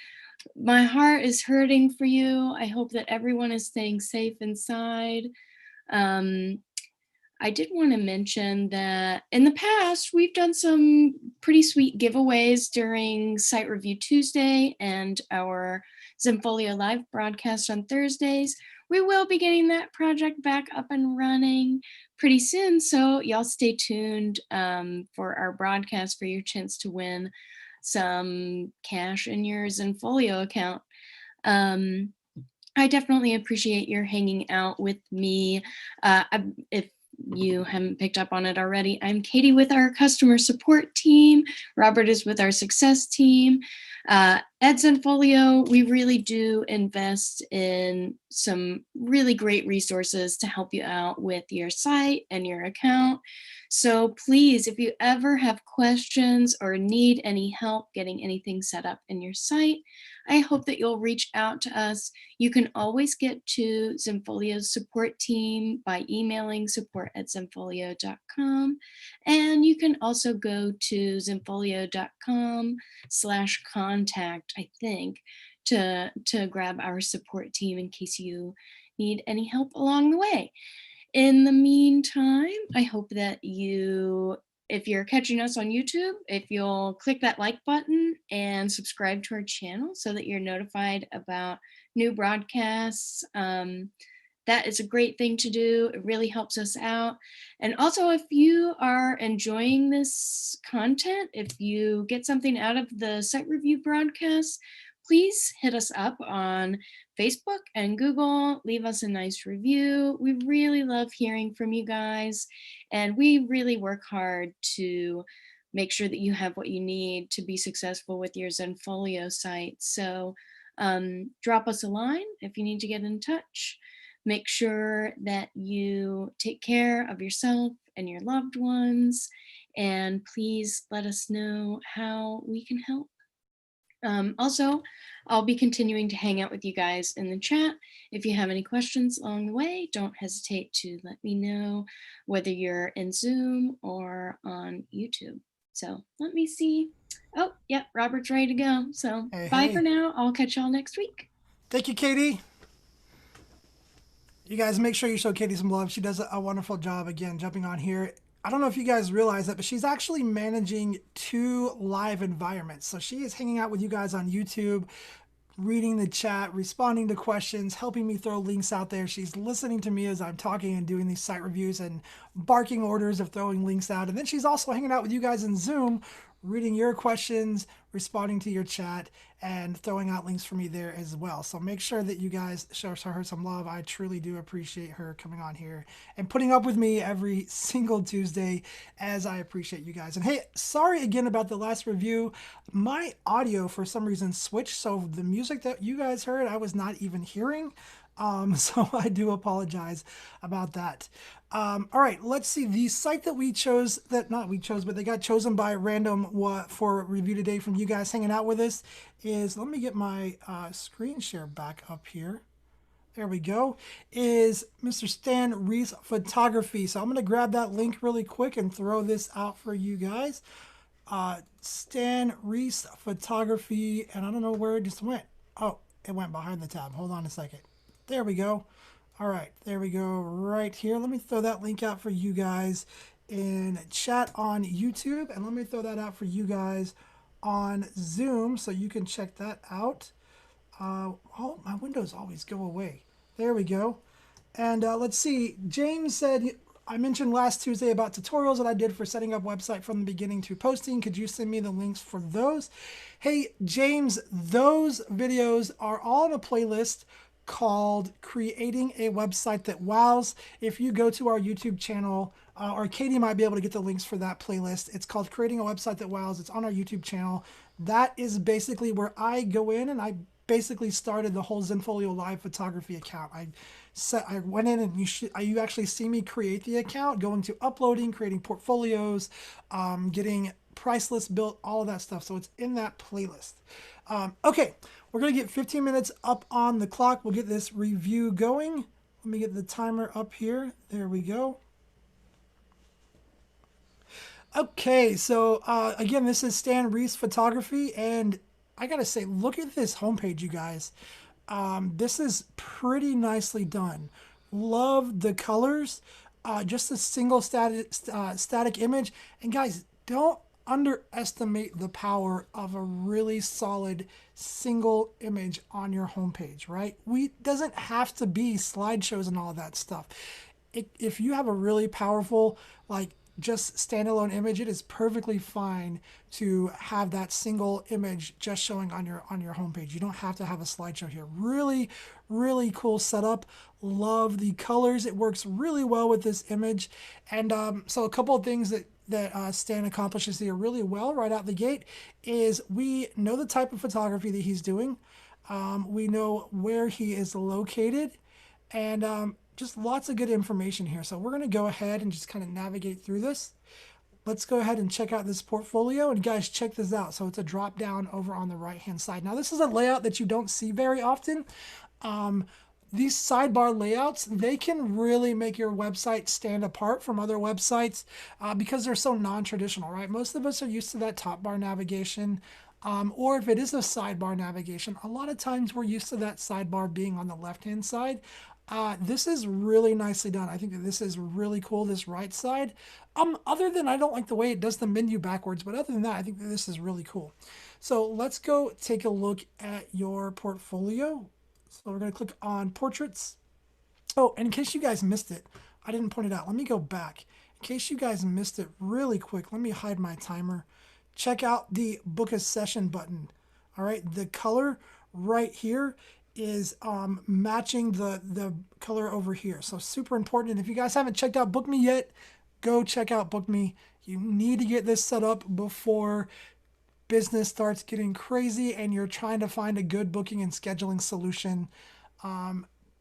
my heart is hurting for you. I hope that everyone is staying safe inside. I did want to mention that in the past, we've done some pretty sweet giveaways during Site Review Tuesday and our Zenfolio live broadcast on Thursdays. We will be getting that project back up and running pretty soon, so y'all stay tuned for our broadcast for your chance to win some cash in your Zenfolio account. I definitely appreciate your hanging out with me. If you haven't picked up on it already, I'm Katie with our customer support team. Robert is with our success team. At Zenfolio, we really do invest in some really great resources to help you out with your site and your account. So please, if you ever have questions or need any help getting anything set up in your site, I hope that you'll reach out to us. You can always get to Zenfolio's support team by emailing support@zenfolio.com. And you can also go to zenfolio.com/contact, I think, to grab our support team in case you need any help along the way. In the meantime, I hope that you, if you're catching us on YouTube, if you'll click that like button and subscribe to our channel so that you're notified about new broadcasts. That is a great thing to do. It really helps us out. And also, if you are enjoying this content, if you get something out of the site review broadcast, please hit us up on Facebook and Google. Leave us a nice review. We really love hearing from you guys, and we really work hard to make sure that you have what you need to be successful with your Zenfolio site. So drop us a line if you need to get in touch. Make sure that you take care of yourself and your loved ones, and please let us know how we can help. Also, I'll be continuing to hang out with you guys in the chat. If you have any questions along the way, don't hesitate to let me know, whether you're in Zoom or on YouTube. So let me see. Oh, yeah, Robert's ready to go. So bye for now. I'll catch y'all next week. Thank you, Katie. You guys make sure you show Katie some love. She does a wonderful job, again, jumping on here. I don't know if you guys realize that, but she's actually managing 2 live environments. So she is hanging out with you guys on YouTube, reading the chat, responding to questions, helping me throw links out there. She's listening to me as I'm talking and doing these site reviews and barking orders of throwing links out. And then she's also hanging out with you guys in Zoom, reading your questions, responding to your chat, and throwing out links for me there as well. So make sure that you guys show her some love. I truly do appreciate her coming on here and putting up with me every single Tuesday, as I appreciate you guys. And hey, sorry again about the last review. My audio for some reason switched, so the music that you guys heard I was not even hearing. So I do apologize about that. All right, let's see. The site that we chose, but they got chosen by random for review today from you guys hanging out with us is, let me get my screen share back up here. There we go, is Mr. Stan Reese Photography. So I'm going to grab that link really quick and throw this out for you guys. Stan Reese Photography, and I don't know where it just went. Oh, it went behind the tab. Hold on a second. There we go. All right, there we go right here. Let me throw that link out for you guys in chat on YouTube, and let me throw that out for you guys on Zoom so you can check that out. Oh, my windows always go away. There we go. And let's see. James said, I mentioned last Tuesday about tutorials that I did for setting up website from the beginning to posting. Could you send me the links for those? Hey, James, those videos are all in a playlist called Creating a Website That Wows. If you go to our YouTube channel, or Katie might be able to get the links for that playlist. It's called Creating a Website That Wows. It's on our YouTube channel. That is basically where I go in and I basically started the whole Zenfolio live photography account. I went in and you actually see me create the account, going to uploading, creating portfolios, getting price lists built, all of that stuff. So it's in that playlist. Okay, we're going to get 15 minutes up on the clock. We'll get this review going. Let me get the timer up here. There we go. Okay, so again, this is Stan Reese Photography, and I gotta say, look at this homepage, you guys. This is pretty nicely done. Love the colors. Just a single static image. And guys, don't underestimate the power of a really solid single image on your homepage, right? Doesn't have to be slideshows and all of that stuff. If you have a really powerful, like, just standalone image, it is perfectly fine to have that single image just showing on your homepage. You don't have to have a slideshow here. Really, really cool setup. Love the colors. It works really well with this image. And so a couple of things that Stan accomplishes here really well right out the gate is we know the type of photography that he's doing. We know where he is located, and just lots of good information here. So we're going to go ahead and just kind of navigate through this. Let's go ahead and check out this portfolio, and guys, check this out. So it's a drop down over on the right hand side. Now this is a layout that you don't see very often. These sidebar layouts, they can really make your website stand apart from other websites because they're so non-traditional, right? Most of us are used to that top bar navigation, or if it is a sidebar navigation, a lot of times we're used to that sidebar being on the left-hand side. This is really nicely done. I think that this is really cool, this right side. Other than I don't like the way it does the menu backwards, but other than that, I think that this is really cool. So let's go take a look at your portfolio. So we're going to click on portraits. Oh, and in case you guys missed it, I didn't point it out. Let me go back. In case you guys missed it really quick, let me hide my timer. Check out the book a session button. All right, the color right here is matching the color over here. So super important. And if you guys haven't checked out Book Me yet, go check out Book Me. You need to get this set up before business starts getting crazy and you're trying to find a good booking and scheduling solution.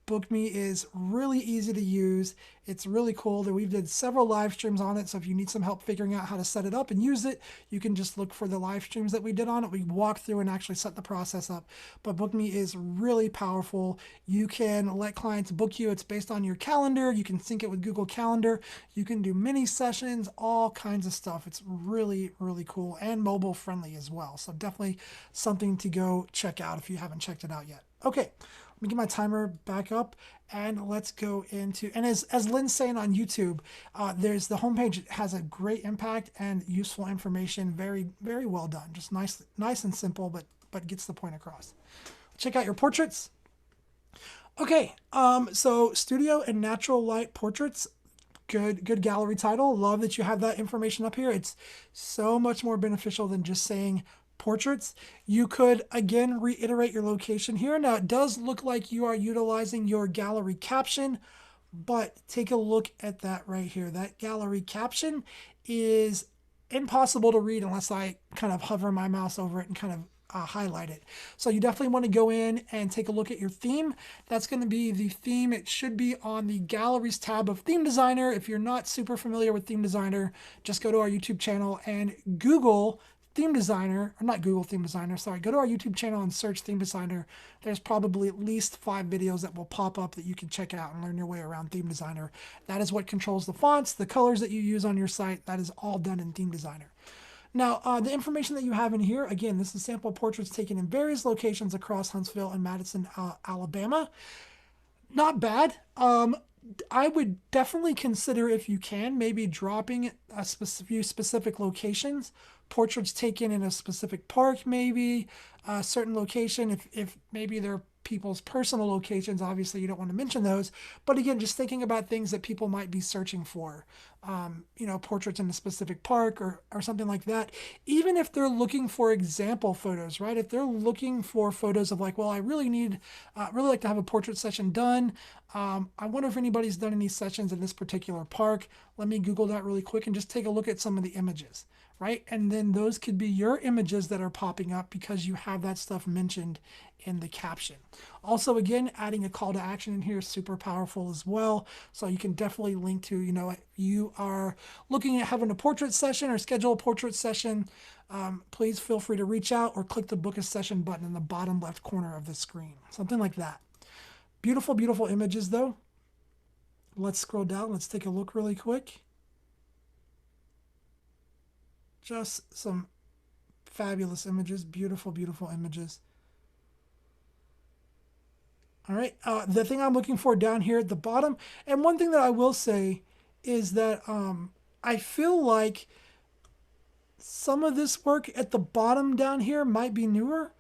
Book Me is really easy to use. It's really cool that we've did several live streams on it. So if you need some help figuring out how to set it up and use it, you can just look for the live streams that we did on it. We walk through and actually set the process up. But Book Me is really powerful. You can let clients book you. It's based on your calendar. You can sync it with Google Calendar. You can do mini sessions, all kinds of stuff. It's really, really cool and mobile friendly as well. So definitely something to go check out if you haven't checked it out yet. Okay. Let me get my timer back up and let's go into, and as Lynn's saying on YouTube, there's the homepage has a great impact and useful information. Very, very well done. Just nice and simple, but gets the point across. Check out your portraits. Okay, so studio and natural light portraits. Good gallery title. Love that you have that information up here. It's so much more beneficial than just saying portraits. You could again reiterate your location here. Now it does look like you are utilizing your gallery caption, but take a look at that right here. That gallery caption is impossible to read unless I kind of hover my mouse over it and kind of highlight it. So you definitely want to go in and take a look at your theme. That's going to be the theme. It should be on the galleries tab of Theme Designer. If you're not super familiar with Theme Designer, just go to our YouTube channel and Google Theme Designer, or not Google Theme Designer, sorry, go to our YouTube channel and search Theme Designer. There's probably at least 5 videos that will pop up that you can check out and learn your way around Theme Designer. That is what controls the fonts, the colors that you use on your site. That is all done in Theme Designer. Now, the information that you have in here, again, this is sample portraits taken in various locations across Huntsville and Madison, Alabama. Not bad. I would definitely consider, if you can, maybe dropping a few specific locations, portraits taken in a specific park, maybe a certain location. If maybe they're people's personal locations, obviously you don't want to mention those. But again, just thinking about things that people might be searching for, portraits in a specific park or something like that. Even if they're looking for example photos, right? If they're looking for photos of like, well, I really like to have a portrait session done. I wonder if anybody's done any sessions in this particular park. Let me Google that really quick and just take a look at some of the images, right? And then those could be your images that are popping up because you have that stuff mentioned in the caption. Also, again, adding a call to action in here is super powerful as well. So you can definitely link to, you are looking at having a portrait session or schedule a portrait session, please feel free to reach out or click the book a session button in the bottom left corner of the screen. Something like that. Beautiful, beautiful images though. Let's scroll down. Let's take a look really quick. Just some fabulous images. Beautiful, beautiful images. All right, the thing I'm looking for down here at the bottom, and one thing that I will say is that I feel like some of this work at the bottom down here might be newer,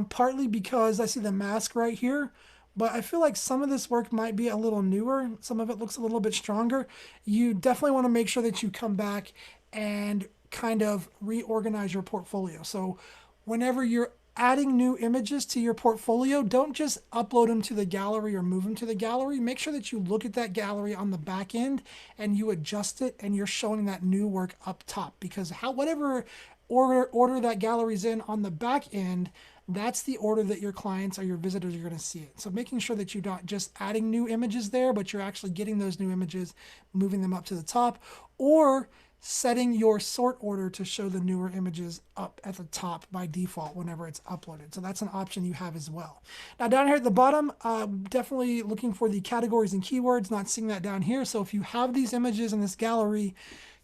partly because I see the mask right here, but I feel like some of this work might be a little newer. Some of it looks a little bit stronger. You definitely want to make sure that you come back and kind of reorganize your portfolio. So whenever you're adding new images to your portfolio, don't just upload them to the gallery or move them to the gallery. Make sure that you look at that gallery on the back end and you adjust it and you're showing that new work up top, because whatever order that gallery's in on the back end, that's the order that your clients or your visitors are going to see it. So making sure that you're not just adding new images there, but you're actually getting those new images, moving them up to the top, or setting your sort order to show the newer images up at the top by default whenever it's uploaded. So that's an option you have as well. Now down here at the bottom, definitely looking for the categories and keywords, not seeing that down here. So if you have these images in this gallery,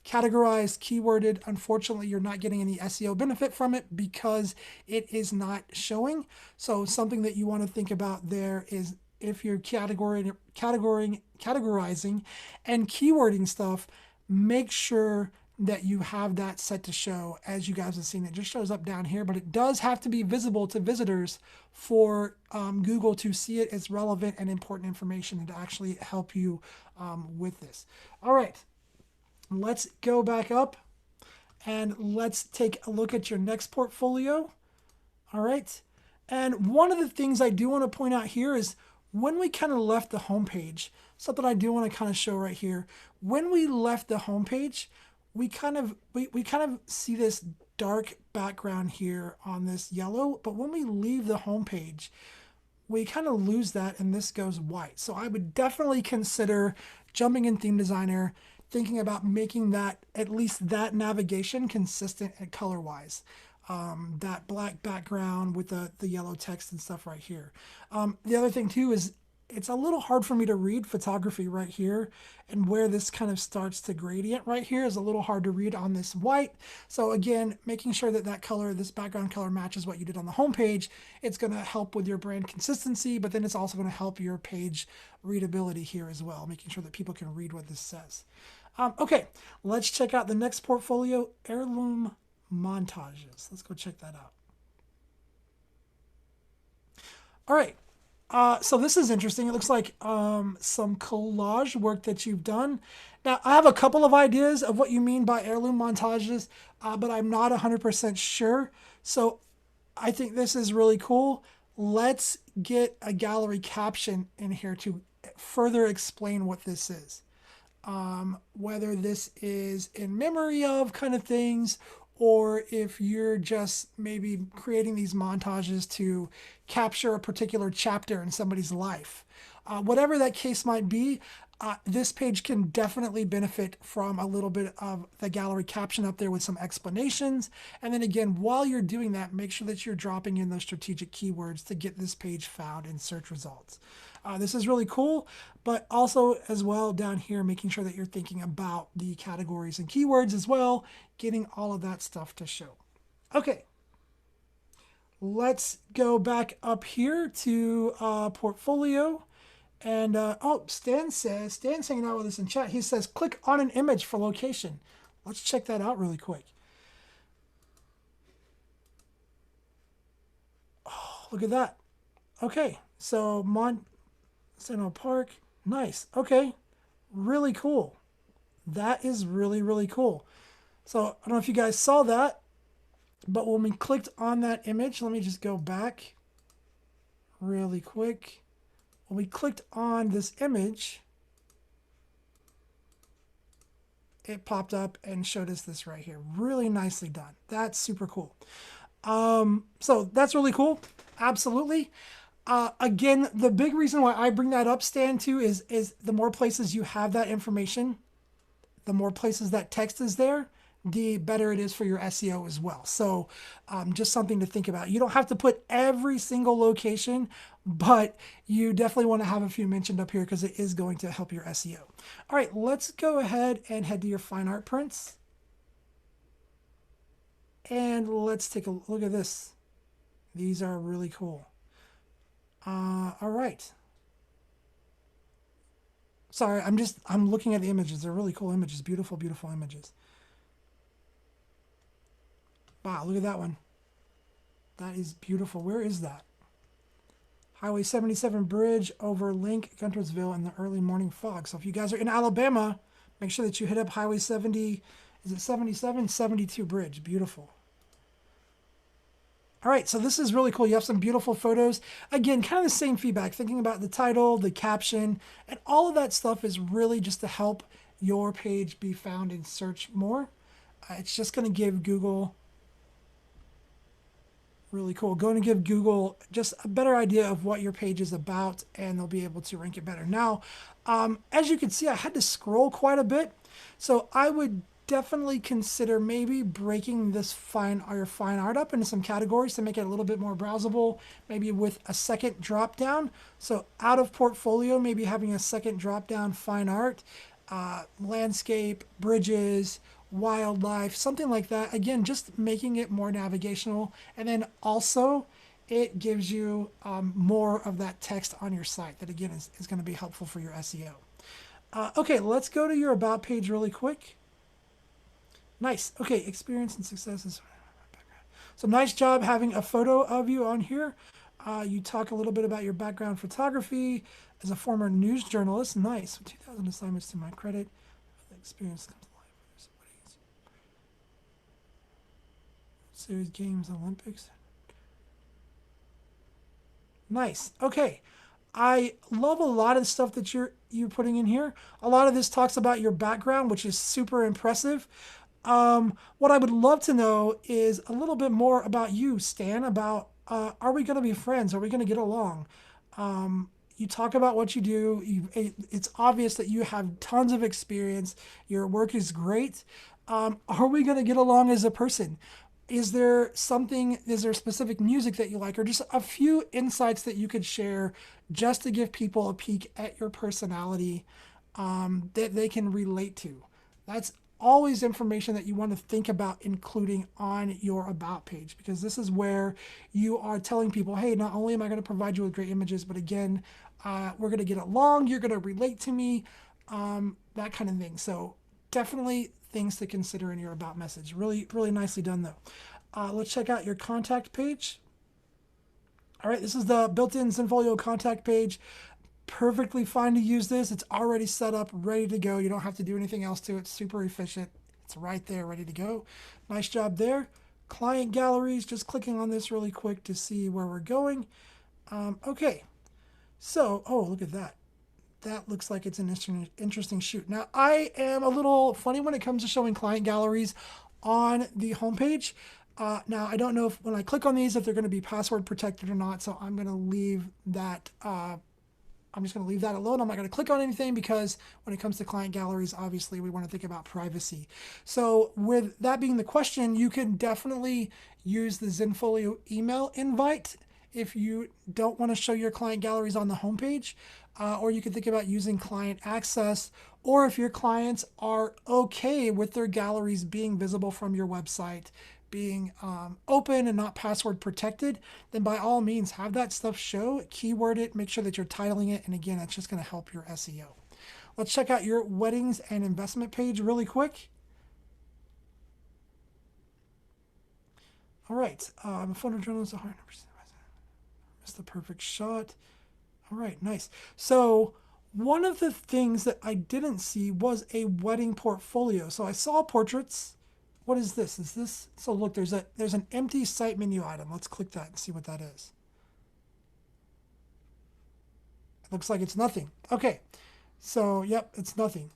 categorized, keyworded, unfortunately, you're not getting any SEO benefit from it because it is not showing. So something that you want to think about there is if you're categorizing and keywording stuff, make sure that you have that set to show. As you guys have seen, it just shows up down here, but it does have to be visible to visitors for Google to see it as relevant and important information and to actually help you with this. All right. Let's go back up and let's take a look at your next portfolio. All right. And one of the things I do want to point out here is when we kind of left the homepage, something I do want to kind of show right here. When we left the homepage, we kind of see this dark background here on this yellow, but when we leave the homepage, we kind of lose that and this goes white. So I would definitely consider jumping in Theme Designer, thinking about making that, at least that navigation, consistent and color-wise. That black background with the yellow text and stuff right here. The other thing too is it's a little hard for me to read photography right here, and where this kind of starts to gradient right here is a little hard to read on this white. So again, making sure that that color, this background color, matches what you did on the home page. It's going to help with your brand consistency, but then it's also going to help your page readability here as well, making sure that people can read what this says. Okay, let's check out the next portfolio, heirloom montages. Let's go check that out. All right. So this is interesting. It looks like some collage work that you've done. Now, I have a couple of ideas of what you mean by heirloom montages, but I'm not 100% sure. So I think this is really cool. Let's get a gallery caption in here to further explain what this is. Whether this is in memory of kind of things, or if you're just maybe creating these montages to capture a particular chapter in somebody's life. Whatever that case might be, this page can definitely benefit from a little bit of the gallery caption up there with some explanations. And then again, while you're doing that, make sure that you're dropping in those strategic keywords to get this page found in search results. This is really cool, but also as well down here, making sure that you're thinking about the categories and keywords as well, getting all of that stuff to show. Okay, let's go back up here to portfolio. And oh, Stan's hanging out with us in chat. He says, click on an image for location. Let's check that out really quick. Oh, look at that. Okay, so Central Park, nice. Okay, really cool. That is really, really cool. So I don't know if you guys saw that, but when we clicked on that image, let me just go back really quick. When we clicked on this image, it popped up and showed us this right here. Really nicely done. That's super cool. So that's really cool. Absolutely. Again, the big reason why I bring that up, Stan, too, is the more places you have that information, the more places that text is there, the better it is for your SEO as well. So just something to think about. You don't have to put every single location, but you definitely want to have a few mentioned up here because it is going to help your SEO. All right, let's go ahead and head to your fine art prints. And let's take a look at this. These are really cool. All right. Sorry, I'm looking at the images. They're really cool images. Beautiful, beautiful images. Wow, look at that one. That is beautiful. Where is that? Highway 77 bridge over Link, Guntersville in the early morning fog. So if you guys are in Alabama, make sure that you hit up Highway 70, is it 77? 72 bridge. Beautiful. All right, so this is really cool. You have some beautiful photos. Again, kind of the same feedback, thinking about the title, the caption, and all of that stuff is really just to help your page be found in search more. It's just going to give Google, really cool, going to give Google just a better idea of what your page is about, and they'll be able to rank it better. Now, as you can see, I had to scroll quite a bit, so I would definitely consider maybe breaking this fine art up into some categories to make it a little bit more browsable, maybe with a second drop down. So out of portfolio, maybe having a second drop down, fine art, landscape, bridges, wildlife, something like that. Again, just making it more navigational. And then also it gives you more of that text on your site that again is going to be helpful for your SEO. Okay, let's go to your about page really quick. Nice. Okay, experience and successes. So nice job having a photo of you on here. You talk a little bit about your background photography as a former news journalist. Nice. 2,000 assignments to my credit. The experience comes to life. Series games, Olympics. Nice. Okay. I love a lot of the stuff that you're putting in here. A lot of this talks about your background, which is super impressive. What I would love to know is a little bit more about you, Stan, about are we going to be friends? Are we going to get along? You talk about what you do. It's obvious that you have tons of experience. Your work is great. Are we going to get along as a person? Is there specific music that you like, or just a few insights that you could share just to give people a peek at your personality that they can relate to? That's always information that you want to think about including on your about page, because this is where you are telling people, hey, not only am I going to provide you with great images, but again, we're going to get along, you're going to relate to me, that kind of thing. So definitely things to consider in your about message. Really, really nicely done though. Let's check out your contact page. All right, this is the built-in Zenfolio contact page. Perfectly fine to use this. It's already set up, ready to go. You don't have to do anything else to it. Super efficient. It's right there, ready to go. Nice job there. Client galleries, just clicking on this really quick to see where we're going. Okay, so, oh, look at that. That looks like it's an interesting shoot. Now, I am a little funny when it comes to showing client galleries on the homepage. Now, I don't know if when I click on these, if they're going to be password protected or not, so I'm going to leave that I'm just going to leave that alone. I'm not going to click on anything because when it comes to client galleries, obviously we want to think about privacy. So with that being the question, you can definitely use the Zenfolio email invite if you don't want to show your client galleries on the homepage, or you can think about using client access, or if your clients are okay with their galleries being visible from your website, being open and not password protected, then by all means have that stuff show, keyword it, make sure that you're titling it, and again, it's just going to help your SEO. Let's check out your weddings and investment page really quick. All right, a photojournalist, 100%. Missed the perfect shot. All right, nice. So one of the things that I didn't see was a wedding portfolio. So I saw portraits. What is this? Is this, so look, there's an empty site menu item. Let's click that and see what that is. It looks like it's nothing. Okay, so yep, it's nothing.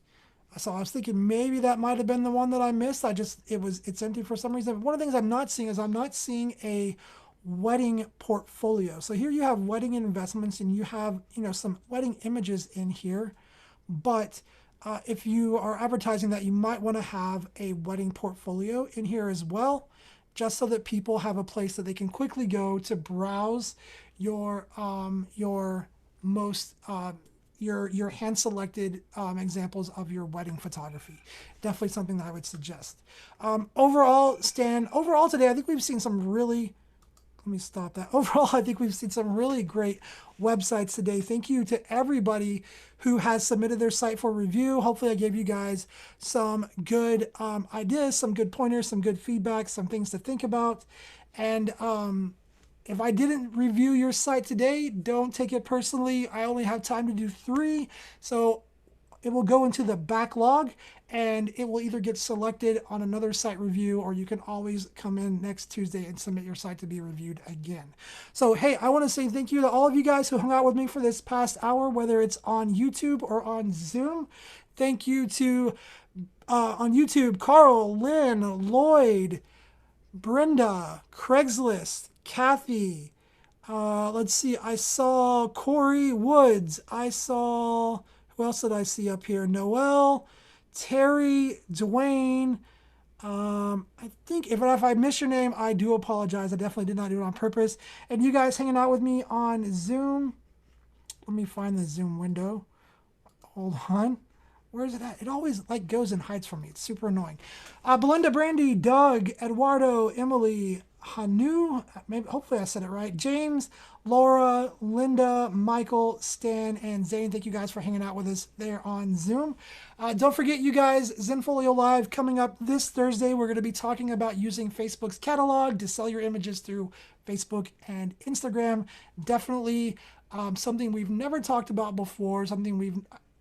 So I was thinking maybe that might have been the one that I missed. It's empty for some reason. But one of the things I'm not seeing is I'm not seeing a wedding portfolio. So here you have wedding investments and you have, some wedding images in here, but if you are advertising that, you might want to have a wedding portfolio in here as well, just so that people have a place that they can quickly go to browse your most your hand selected examples of your wedding photography. Definitely something that I would suggest. Overall, Stan, today I think we've seen some really, let me stop that. Overall, I think we've seen some really great websites today. Thank you to everybody who has submitted their site for review. Hopefully I gave you guys some good ideas, some good pointers, some good feedback, some things to think about. And If I didn't review your site today, don't take it personally. I only have time to do 3, so it will go into the backlog and it will either get selected on another site review, or you can always come in next Tuesday and submit your site to be reviewed again. So, hey, I want to say thank you to all of you guys who hung out with me for this past hour, whether it's on YouTube or on Zoom. Thank you to, on YouTube, Carl, Lynn, Lloyd, Brenda, Craigslist, Kathy. Let's see, I saw Corey Woods. I saw, who else did I see up here? Noel, Terry, Dwayne. I think if I miss your name, I do apologize. I definitely did not do it on purpose. And you guys hanging out with me on Zoom. Let me find the Zoom window. Hold on. Where is it at? It always like goes and hides from me. It's super annoying. Belinda, Brandy, Doug, Eduardo, Emily, Hanu, maybe hopefully I said it right. James, Laura, Linda, Michael, Stan, and Zane. Thank you guys for hanging out with us there on Zoom. Don't forget, you guys, Zenfolio Live coming up this Thursday. We're going to be talking about using Facebook's catalog to sell your images through Facebook and Instagram. Definitely something we've never talked about before.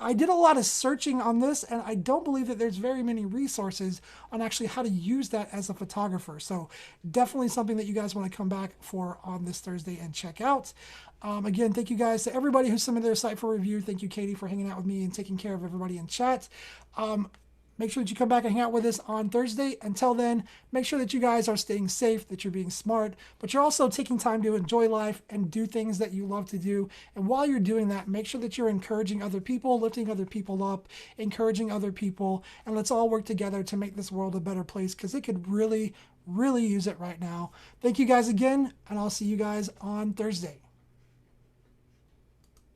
I did a lot of searching on this, and I don't believe that there's very many resources on actually how to use that as a photographer. So definitely something that you guys want to come back for on this Thursday and check out. Again, thank you guys to everybody who submitted their site for review. Thank you, Katie, for hanging out with me and taking care of everybody in chat. Make sure that you come back and hang out with us on Thursday. Until then, make sure that you guys are staying safe, that you're being smart, but you're also taking time to enjoy life and do things that you love to do. And while you're doing that, make sure that you're encouraging other people, lifting other people up, encouraging other people, and let's all work together to make this world a better place, because it could really, really use it right now. Thank you guys again, and I'll see you guys on Thursday.